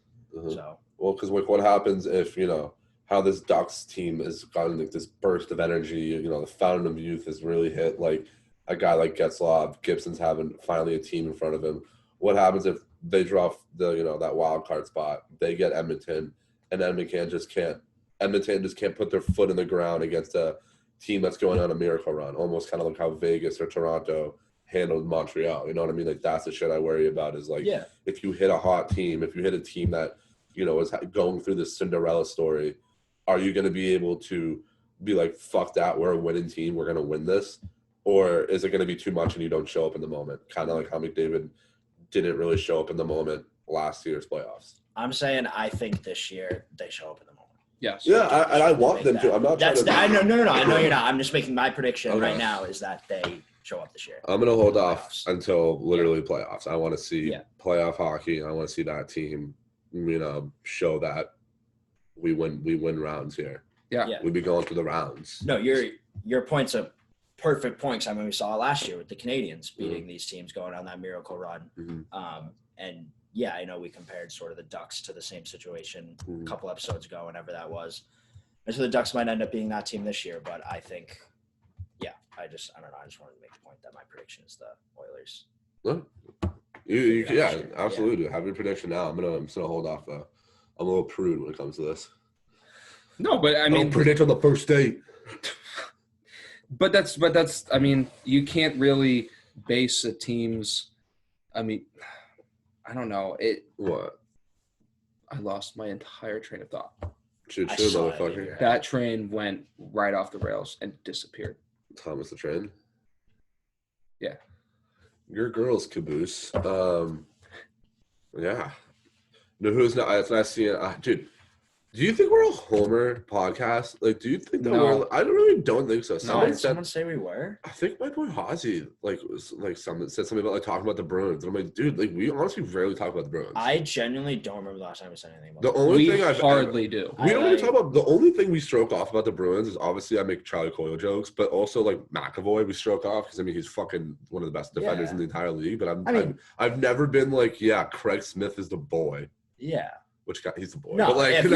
So, well, because what happens if how this Ducks team has gotten like this burst of energy, the fountain of youth has really hit, like a guy like Getzlaf, Gibson's having finally a team in front of him. What happens if they drop that wild card spot? They get Edmonton, and Edmonton just can't put their foot in the ground against a team that's going on a miracle run, almost kind of like how Vegas or Toronto handled Montreal. You know what I mean? Like, that's the shit I worry about, is like, if you hit a hot team, if you hit a team that, is going through this Cinderella story, are you going to be able to be like, fuck that, we're a winning team, we're going to win this? Or is it going to be too much and you don't show up in the moment? Kind of like how McDavid didn't really show up in the moment last year's playoffs. I'm saying I think this year they show up in the moment. Yes. Yeah, I want them to. I'm not trying to. I know. No. I know you're not. I'm just making my prediction right now is that they show up this year. I'm going to hold off until literally playoffs. I want to see playoff hockey. I want to see that team, show that we win rounds here. Yeah. We'd be going through the rounds. No, your point's a perfect point. I mean, we saw last year with the Canadiens beating these teams going on that miracle run. And yeah, I know we compared sort of the Ducks to the same situation a couple episodes ago, whenever that was. And so the Ducks might end up being that team this year, but I think, I don't know. I just wanted to make the point that my prediction is the Oilers. Absolutely. Have your prediction now. I'm gonna hold off though. I'm a little prude when it comes to this. No, but I mean, don't predict on the first date. But that's. I mean, you can't really base a team's. I mean, I don't know. What? I lost my entire train of thought. Shoot, I saw it, motherfucker. yeah. That train went right off the rails and disappeared. Thomas the Train. Yeah. Your girl's caboose. Yeah. No, who's not? That's not seeing. Dude, do you think we're a Homer podcast? Like, do you think that No. we're? I really don't think so. Somebody Did said. someone say we were? I think my boy Hazy was said something about like talking about the Bruins, and I'm like, dude, like we honestly rarely talk about the Bruins. I genuinely don't remember the last time we said anything about The it. only We thing I've hardly do. we don't even talk about the only thing we stroke off about the Bruins is obviously I make Charlie Coyle jokes, but also like McAvoy we stroke off because I mean he's fucking one of the best defenders in the entire league. But I've never been like, yeah, Craig Smith is the boy. Yeah. Which guy? He's the boy. No, but like, if- no,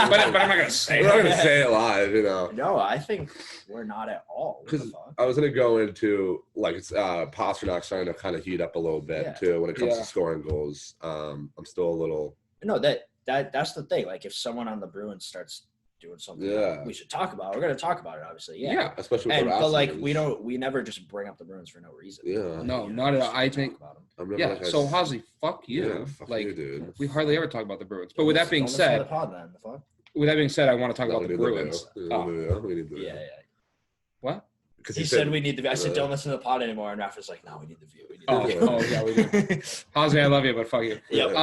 But I'm not gonna say we're not that. gonna say it live, you know. No, I think we're not at all. What the Because fuck? I was gonna go into like it's Pasternak's starting to kind of heat up a little bit Yeah. too when it comes Yeah. to scoring goals. I'm still a little. No, that's the thing. Like if someone on the Bruins starts doing something that we should talk about, we're gonna talk about it, obviously. Yeah. Especially with And the but like Rasmussen. we never just bring up the Bruins for no reason. Yeah. No, You not at all. just I talk think. about 'em. I'm never Yeah. like, So Hazy, fuck you. Yeah, fuck like you, dude. we hardly ever talk about the Bruins. But with that being Don't listen to said, the pod then. The fuck? with that being said, I want to talk No, about we the need Bruins. video. We need the video. Yeah. What? Because He said we need the. I said don't listen to the pod anymore, and Rafa's like, no, we need the view. We need Oh, the oh yeah, we do. Hazy, I love you, but fuck you. Yep.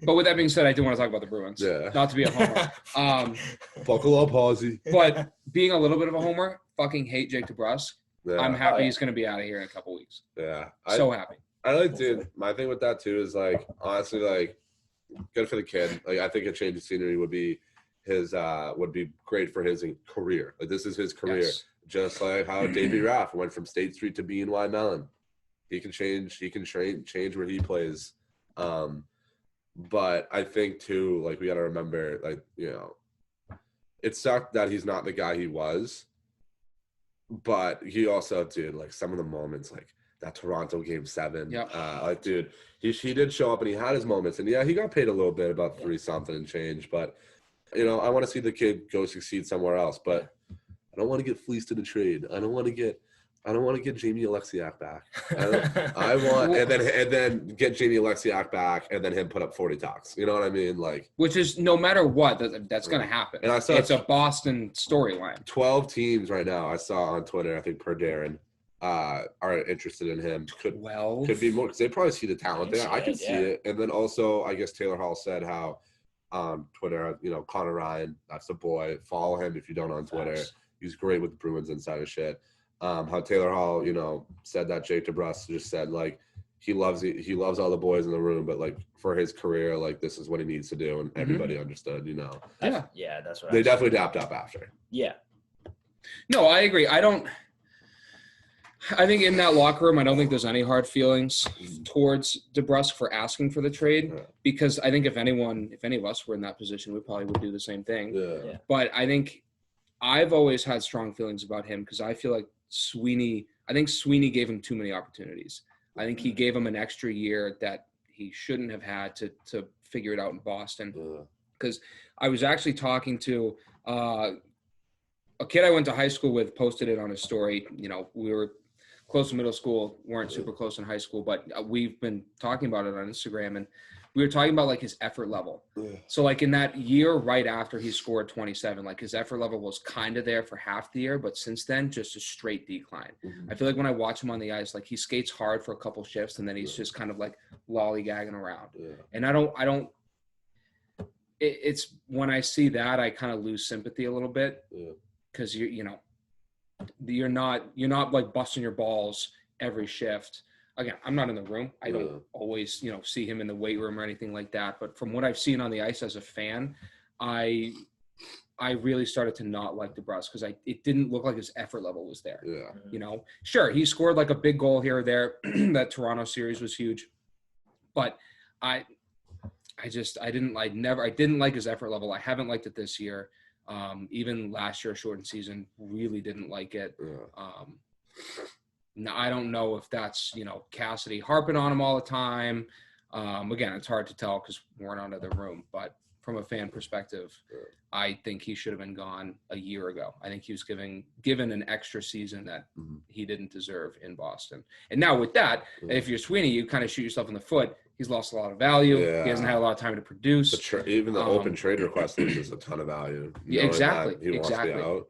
But with that being said, I do want to talk about the Bruins. Yeah. Not to be a homer. Buckle up, Hazy. But being a little bit of a homer, fucking hate Jake DeBrusk. Yeah. I'm happy yeah. he's going to be out of here in a couple weeks. Yeah. So happy. I like, dude. My thing with that too is like, honestly, like, good for the kid. Like, I think a change of scenery would be great for his career. Like, this is his career. Yes. Just like how Davey Raff went from State Street to BNY Mellon. He can change. He can change where he plays. But I think too, like we got to remember, like it sucked that he's not the guy he was. But he also, dude, like some of the moments, like that Toronto Game 7. Yep. Like, dude, he did show up and he had his moments, and yeah, he got paid a little bit, about 3 something and change. But I want to see the kid go succeed somewhere else. But I don't want to get fleeced in a trade. I don't want to get Jamie Alexiak back. I want and then get Jamie Alexiak back and then him put up 40 talks. You know what I mean? Like, Which is no matter what, that's going to happen. And I saw it's a Boston storyline. 12 teams right now. I saw on Twitter, I think per Darren, are interested in him. Could be more because they probably see the talent there. I can see it. And then also, I guess Taylor Hall said how on Twitter, Connor Ryan, that's the boy. Follow him if you don't on Twitter. Nice. He's great with the Bruins insider shit. How Taylor Hall, said that Jake DeBrusk just said like he loves all the boys in the room, but like for his career, like this is what he needs to do, and everybody understood. Yeah, that's what they definitely dapped up after. Yeah. No, I agree. I think in that locker room, I don't think there's any hard feelings towards DeBrusk for asking for the trade, because I think if any of us were in that position, we probably would do the same thing. Yeah. But I think I've always had strong feelings about him because I feel like Sweeney gave him too many opportunities. I think he gave him an extra year that he shouldn't have had to figure it out in Boston. Because I was actually talking to a kid I went to high school with, posted it on his story. We were close in middle school, weren't super close in high school, but we've been talking about it on Instagram, and we were talking about like his effort level. So like in that year right after he scored 27, like his effort level was kind of there for half the year, but since then just a straight decline. I feel like when I watch him on the ice, like he skates hard for a couple shifts and then he's just kind of like lollygagging around. And I don't it's when I see that I kind of lose sympathy a little bit, because you're not like busting your balls every shift. Again, I'm not in the room. I don't always, see him in the weight room or anything like that. But from what I've seen on the ice as a fan, I really started to not like DeBrusk because it didn't look like his effort level was there. Sure, he scored like a big goal here or there. That Toronto series was huge, but I didn't like his effort level. I haven't liked it this year. Even last year, shortened season, really didn't like it. Now, I don't know if that's, Cassidy harping on him all the time. Again, it's hard to tell because we weren't out of the room, but from a fan perspective, I think he should have been gone a year ago. I think he was given an extra season that he didn't deserve in Boston. And now with that, if you're Sweeney, you kind of shoot yourself in the foot. He's lost a lot of value. Yeah. He hasn't had a lot of time to produce. Even the open trade request loses a ton of value. Yeah, exactly. He wants to be out.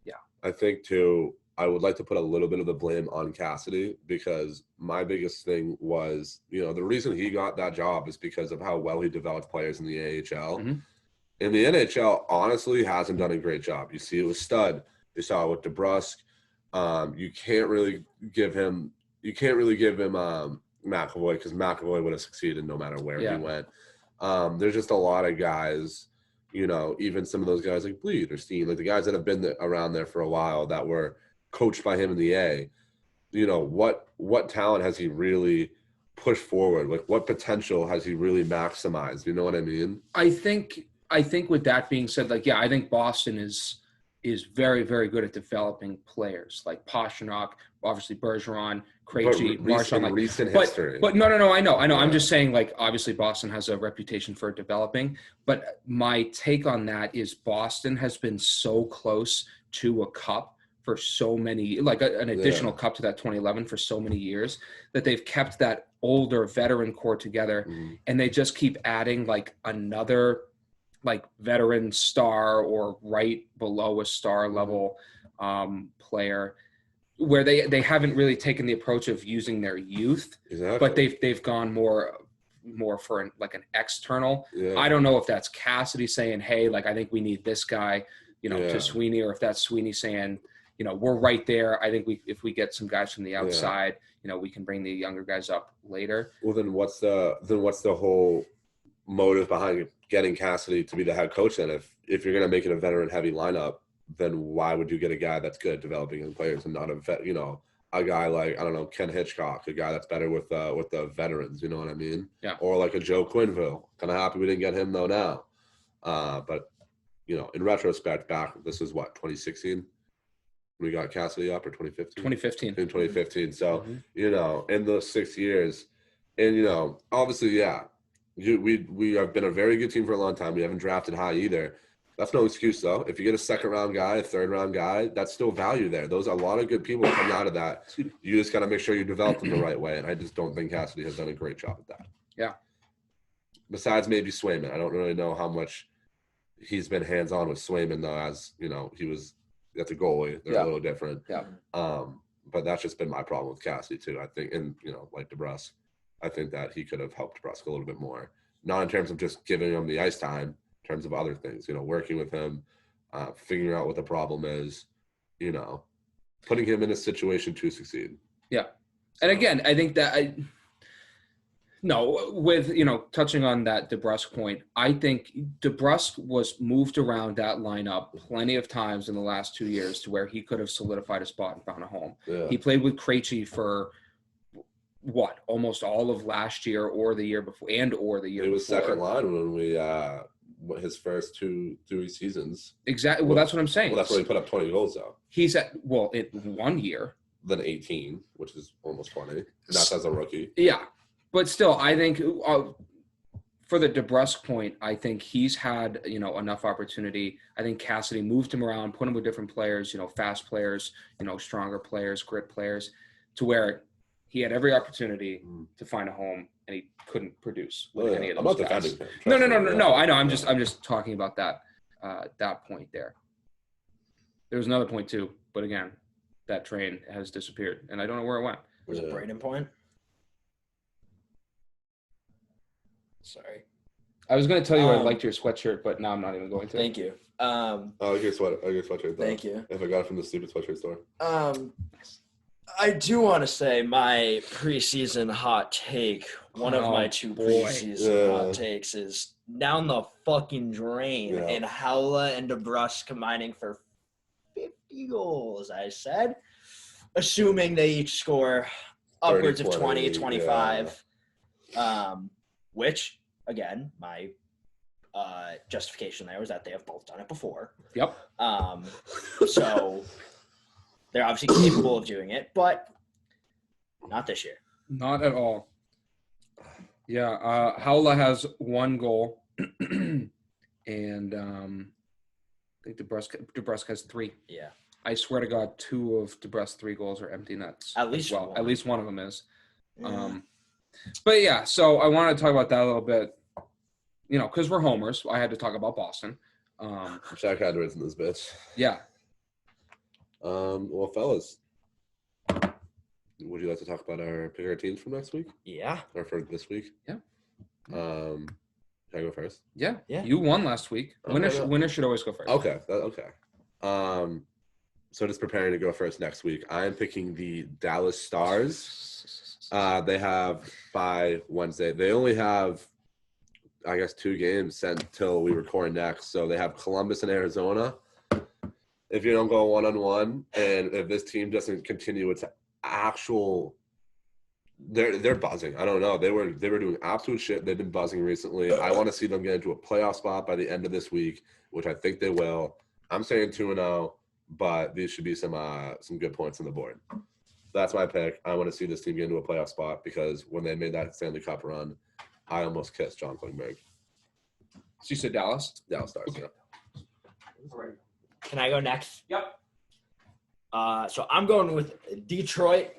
Yeah. I think, too, I would like to put a little bit of the blame on Cassidy because my biggest thing was, the reason he got that job is because of how well he developed players in the AHL. Mm-hmm. And the NHL, honestly, hasn't done a great job. You see it with Stud. You saw it with DeBrusk. You can't really give him McAvoy because McAvoy would have succeeded no matter where he went. There's just a lot of guys, even some of those guys like Bleed or Steen, like the guys that have been around there for a while that were coached by him in the A. What talent has he really pushed forward? Like what potential has he really maximized? You know what I mean? I think with that being said, I think Boston is very, very good at developing players like Pastrnak, obviously Bergeron, Krejci, Marchand. Recent history. But no, I know. Yeah. I'm just saying, obviously Boston has a reputation for developing. But my take on that is Boston has been so close to a cup for so many, an additional cup to that 2011 for so many years that they've kept that older veteran core together, and they just keep adding another veteran star or right below a star level player where they haven't really taken the approach of using their youth, but they've gone more for an external. I don't know if that's Cassidy saying, hey, I think we need this guy, to Sweeney, or if that's Sweeney saying, we're right there. I think if we get some guys from the outside, we can bring the younger guys up later. Well, then what's the whole motive behind getting Cassidy to be the head coach? Then if you're going to make it a veteran heavy lineup, then why would you get a guy that's good at developing young players and not a guy like, I don't know, Ken Hitchcock, a guy that's better with the veterans, you know what I mean? Yeah. Or like a Joe Quenneville. Kind of happy we didn't get him though now. But in retrospect, this is what, 2016? We got Cassidy up, or 2015? 2015. In 2015. So, in those 6 years, and obviously, we have been a very good team for a long time. We haven't drafted high either. That's no excuse, though. If you get a second-round guy, a third-round guy, that's still value there. Those are a lot of good people coming out of that. You just got to make sure you develop them the right way, and I just don't think Cassidy has done a great job at that. Yeah. Besides maybe Swayman. I don't really know how much he's been hands-on with Swayman, though, as, he was – that's a goalie. They're a little different. Yeah. But that's just been my problem with Cassidy, too. I think, and, like DeBrusk, I think that he could have helped DeBrusk a little bit more. Not in terms of just giving him the ice time, in terms of other things, working with him, figuring out what the problem is, putting him in a situation to succeed. Yeah. And again, I think that with, touching on that DeBrusk point, I think DeBrusk was moved around that lineup plenty of times in the last 2 years to where he could have solidified a spot and found a home. Yeah. He played with Krejci for almost all of last year or the year before or the year before. It was second line when we his first 2-3 seasons. Exactly. Well, that's what I'm saying. Well, that's when he put up 20 goals, though. He's at it 1 year. Then 18, which is almost 20. That's as a rookie. Yeah. But still, I think for the DeBrusk point, I think he's had, enough opportunity. I think Cassidy moved him around, put him with different players, fast players, stronger players, grit players, to where he had every opportunity to find a home, and he couldn't produce with any of those guys. No. I know. I'm just talking about that point there. There was another point too, but again, that train has disappeared, and I don't know where it went. Was it Braden point? Sorry. I was going to tell you I liked your sweatshirt, but now I'm not even going to. Thank you. I like your sweatshirt. Though. Thank you. If I got it from the stupid sweatshirt store. I do want to say my preseason hot take, one of my two preseason hot takes, is down the fucking drain. Yeah. And Howla and DeBrusk combining for 50 goals, I said. Assuming they each score upwards of 20, 25. Yeah. Which, again, my justification there was that they have both done it before. Yep. So they're obviously capable of doing it, but not this year. Not at all. Yeah, Howla has 1 goal and I think DeBrusque has 3. Yeah. I swear to God, 2 of DeBrusque's 3 goals are empty nets. At least well. one. At least one of them is. Yeah. But yeah, so I want to talk about that a little bit. Because we're homers, I had to talk about Boston. Jack Hughes in this bitch. Yeah. Well, fellas, would you like to talk about pick our teams from next week Yeah. or for this week? Yeah. Can I go first? Yeah. Yeah. You won last week. Winner should always go first. Okay. So just preparing to go first next week. I am picking the Dallas Stars. They have by Wednesday. They only have, I guess, 2 games sent till we record next. So they have Columbus and Arizona. If you don't go 1-on-1, and if this team doesn't continue its actual, they're buzzing. I don't know. They were doing absolute shit. They've been buzzing recently. I want to see them get into a playoff spot by the end of this week, which I think they will. I'm saying 2-0, but these should be some good points on the board. That's my pick. I want to see this team get into a playoff spot because when they made that Stanley Cup run, I almost kissed John Klingberg. So you said Dallas? Dallas Stars. Okay. Yeah. Can I go next? Yep. So I'm going with Detroit.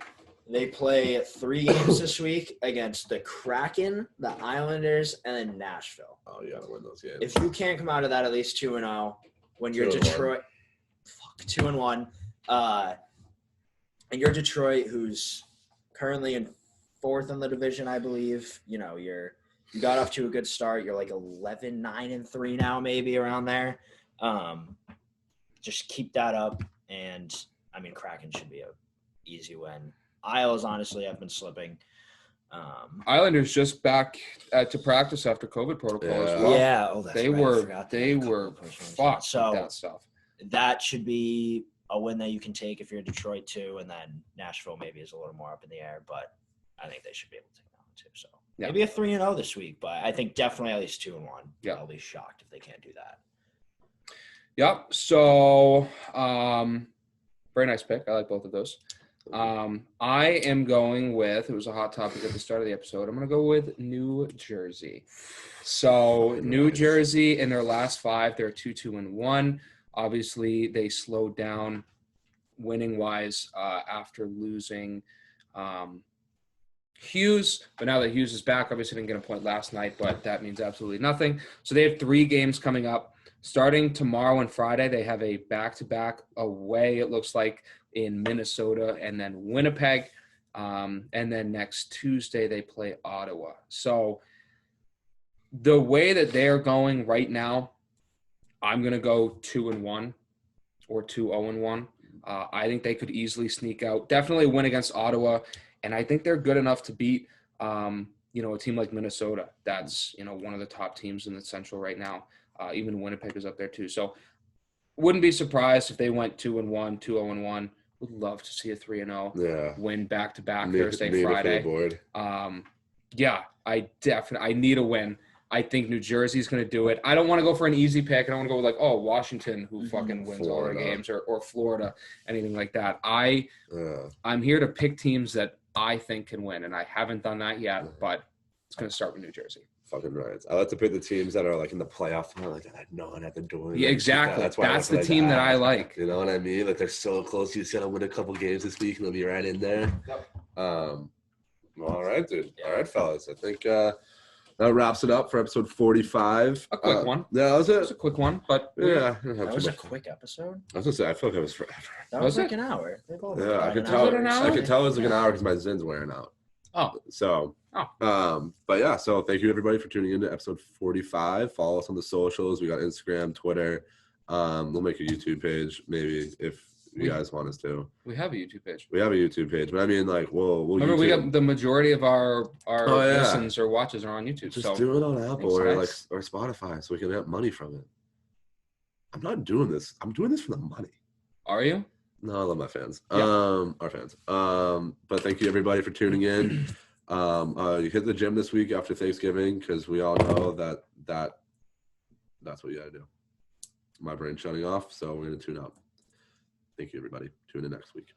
They play 3 games this week against the Kraken, the Islanders, and then Nashville. Oh, you got to win those games. If you can't come out of that at least 2-0, when you're 2-1. Detroit, 2-1, and you're Detroit, who's currently in 4th in the division, I believe. You got off to a good start. You're like 11-9-3 now, maybe around there. Just keep that up, and I mean, Kraken should be a easy win. Isles, honestly, have been slipping. Islanders just back to practice after COVID protocol as well. Yeah, that's they right. were fucked So with that stuff. that should be a win that you can take if you're Detroit too, and then Nashville maybe is a little more up in the air, but I think they should be able to take that one too. So maybe a 3-0 this week, but I think definitely at least 2-1. Yeah, I'll be shocked if they can't do that. Yep. So, very nice pick. I like both of those. I am going with, it was a hot topic at the start of the episode, I'm going to go with New Jersey. So, New Jersey, in their last 5, they're 2-1. Obviously, they slowed down winning-wise after losing Hughes. But now that Hughes is back, obviously didn't get a point last night, but that means absolutely nothing. So, they have 3 games coming up. Starting tomorrow and Friday, they have a back-to-back away, it looks like, in Minnesota and then Winnipeg. And then next Tuesday, they play Ottawa. So the way that they're going right now, I'm going to go 2-1 or 2-0-1. I think they could easily sneak out. Definitely win against Ottawa. And I think they're good enough to beat, a team like Minnesota. That's, one of the top teams in the Central right now. Even Winnipeg is up there too. So wouldn't be surprised if they went 2-1, 2-0-1. Would love to see a 3-0 win back-to-back Thursday, Friday. I need a win. I think New Jersey's going to do it. I don't want to go for an easy pick. I don't want to go with Washington, who fucking wins all their games, or Florida, anything like that. I'm here to pick teams that I think can win, and I haven't done that yet, but it's going to start with New Jersey. Fucking right. I like to pick the teams that are like in the playoff, like that had no one at the door. Yeah, exactly. That's the team that I like. You know what I mean? Like they're so close. You just gotta win a couple games this week, and they'll be right in there. Yep. All right, dude. All right, fellas. I think that wraps it up for episode 45. A quick one. Yeah, that was it. It was a quick one, but yeah, that was a quick episode. I was gonna say I feel like it was forever. That was like an hour. Yeah, I could tell. I could tell it was like an hour because my Zin's wearing out. Oh. So. But yeah, so thank you everybody for tuning in to episode 45. Follow us on the socials. We got Instagram, Twitter. We'll make a YouTube page maybe if you guys want us to. We have a YouTube page. We have a YouTube page, but I mean like we'll remember YouTube. We got the majority of our listens or watches are on YouTube. Just do it on Apple or Spotify so we can get money from it. I'm not doing this. I'm doing this for the money. Are you? No, I love my fans. Yeah. Our fans. But thank you everybody for tuning in. You hit the gym this week after Thanksgiving because we all know that's what you gotta do. My brain's shutting off, so we're gonna tune out. Thank you, everybody. Tune in next week.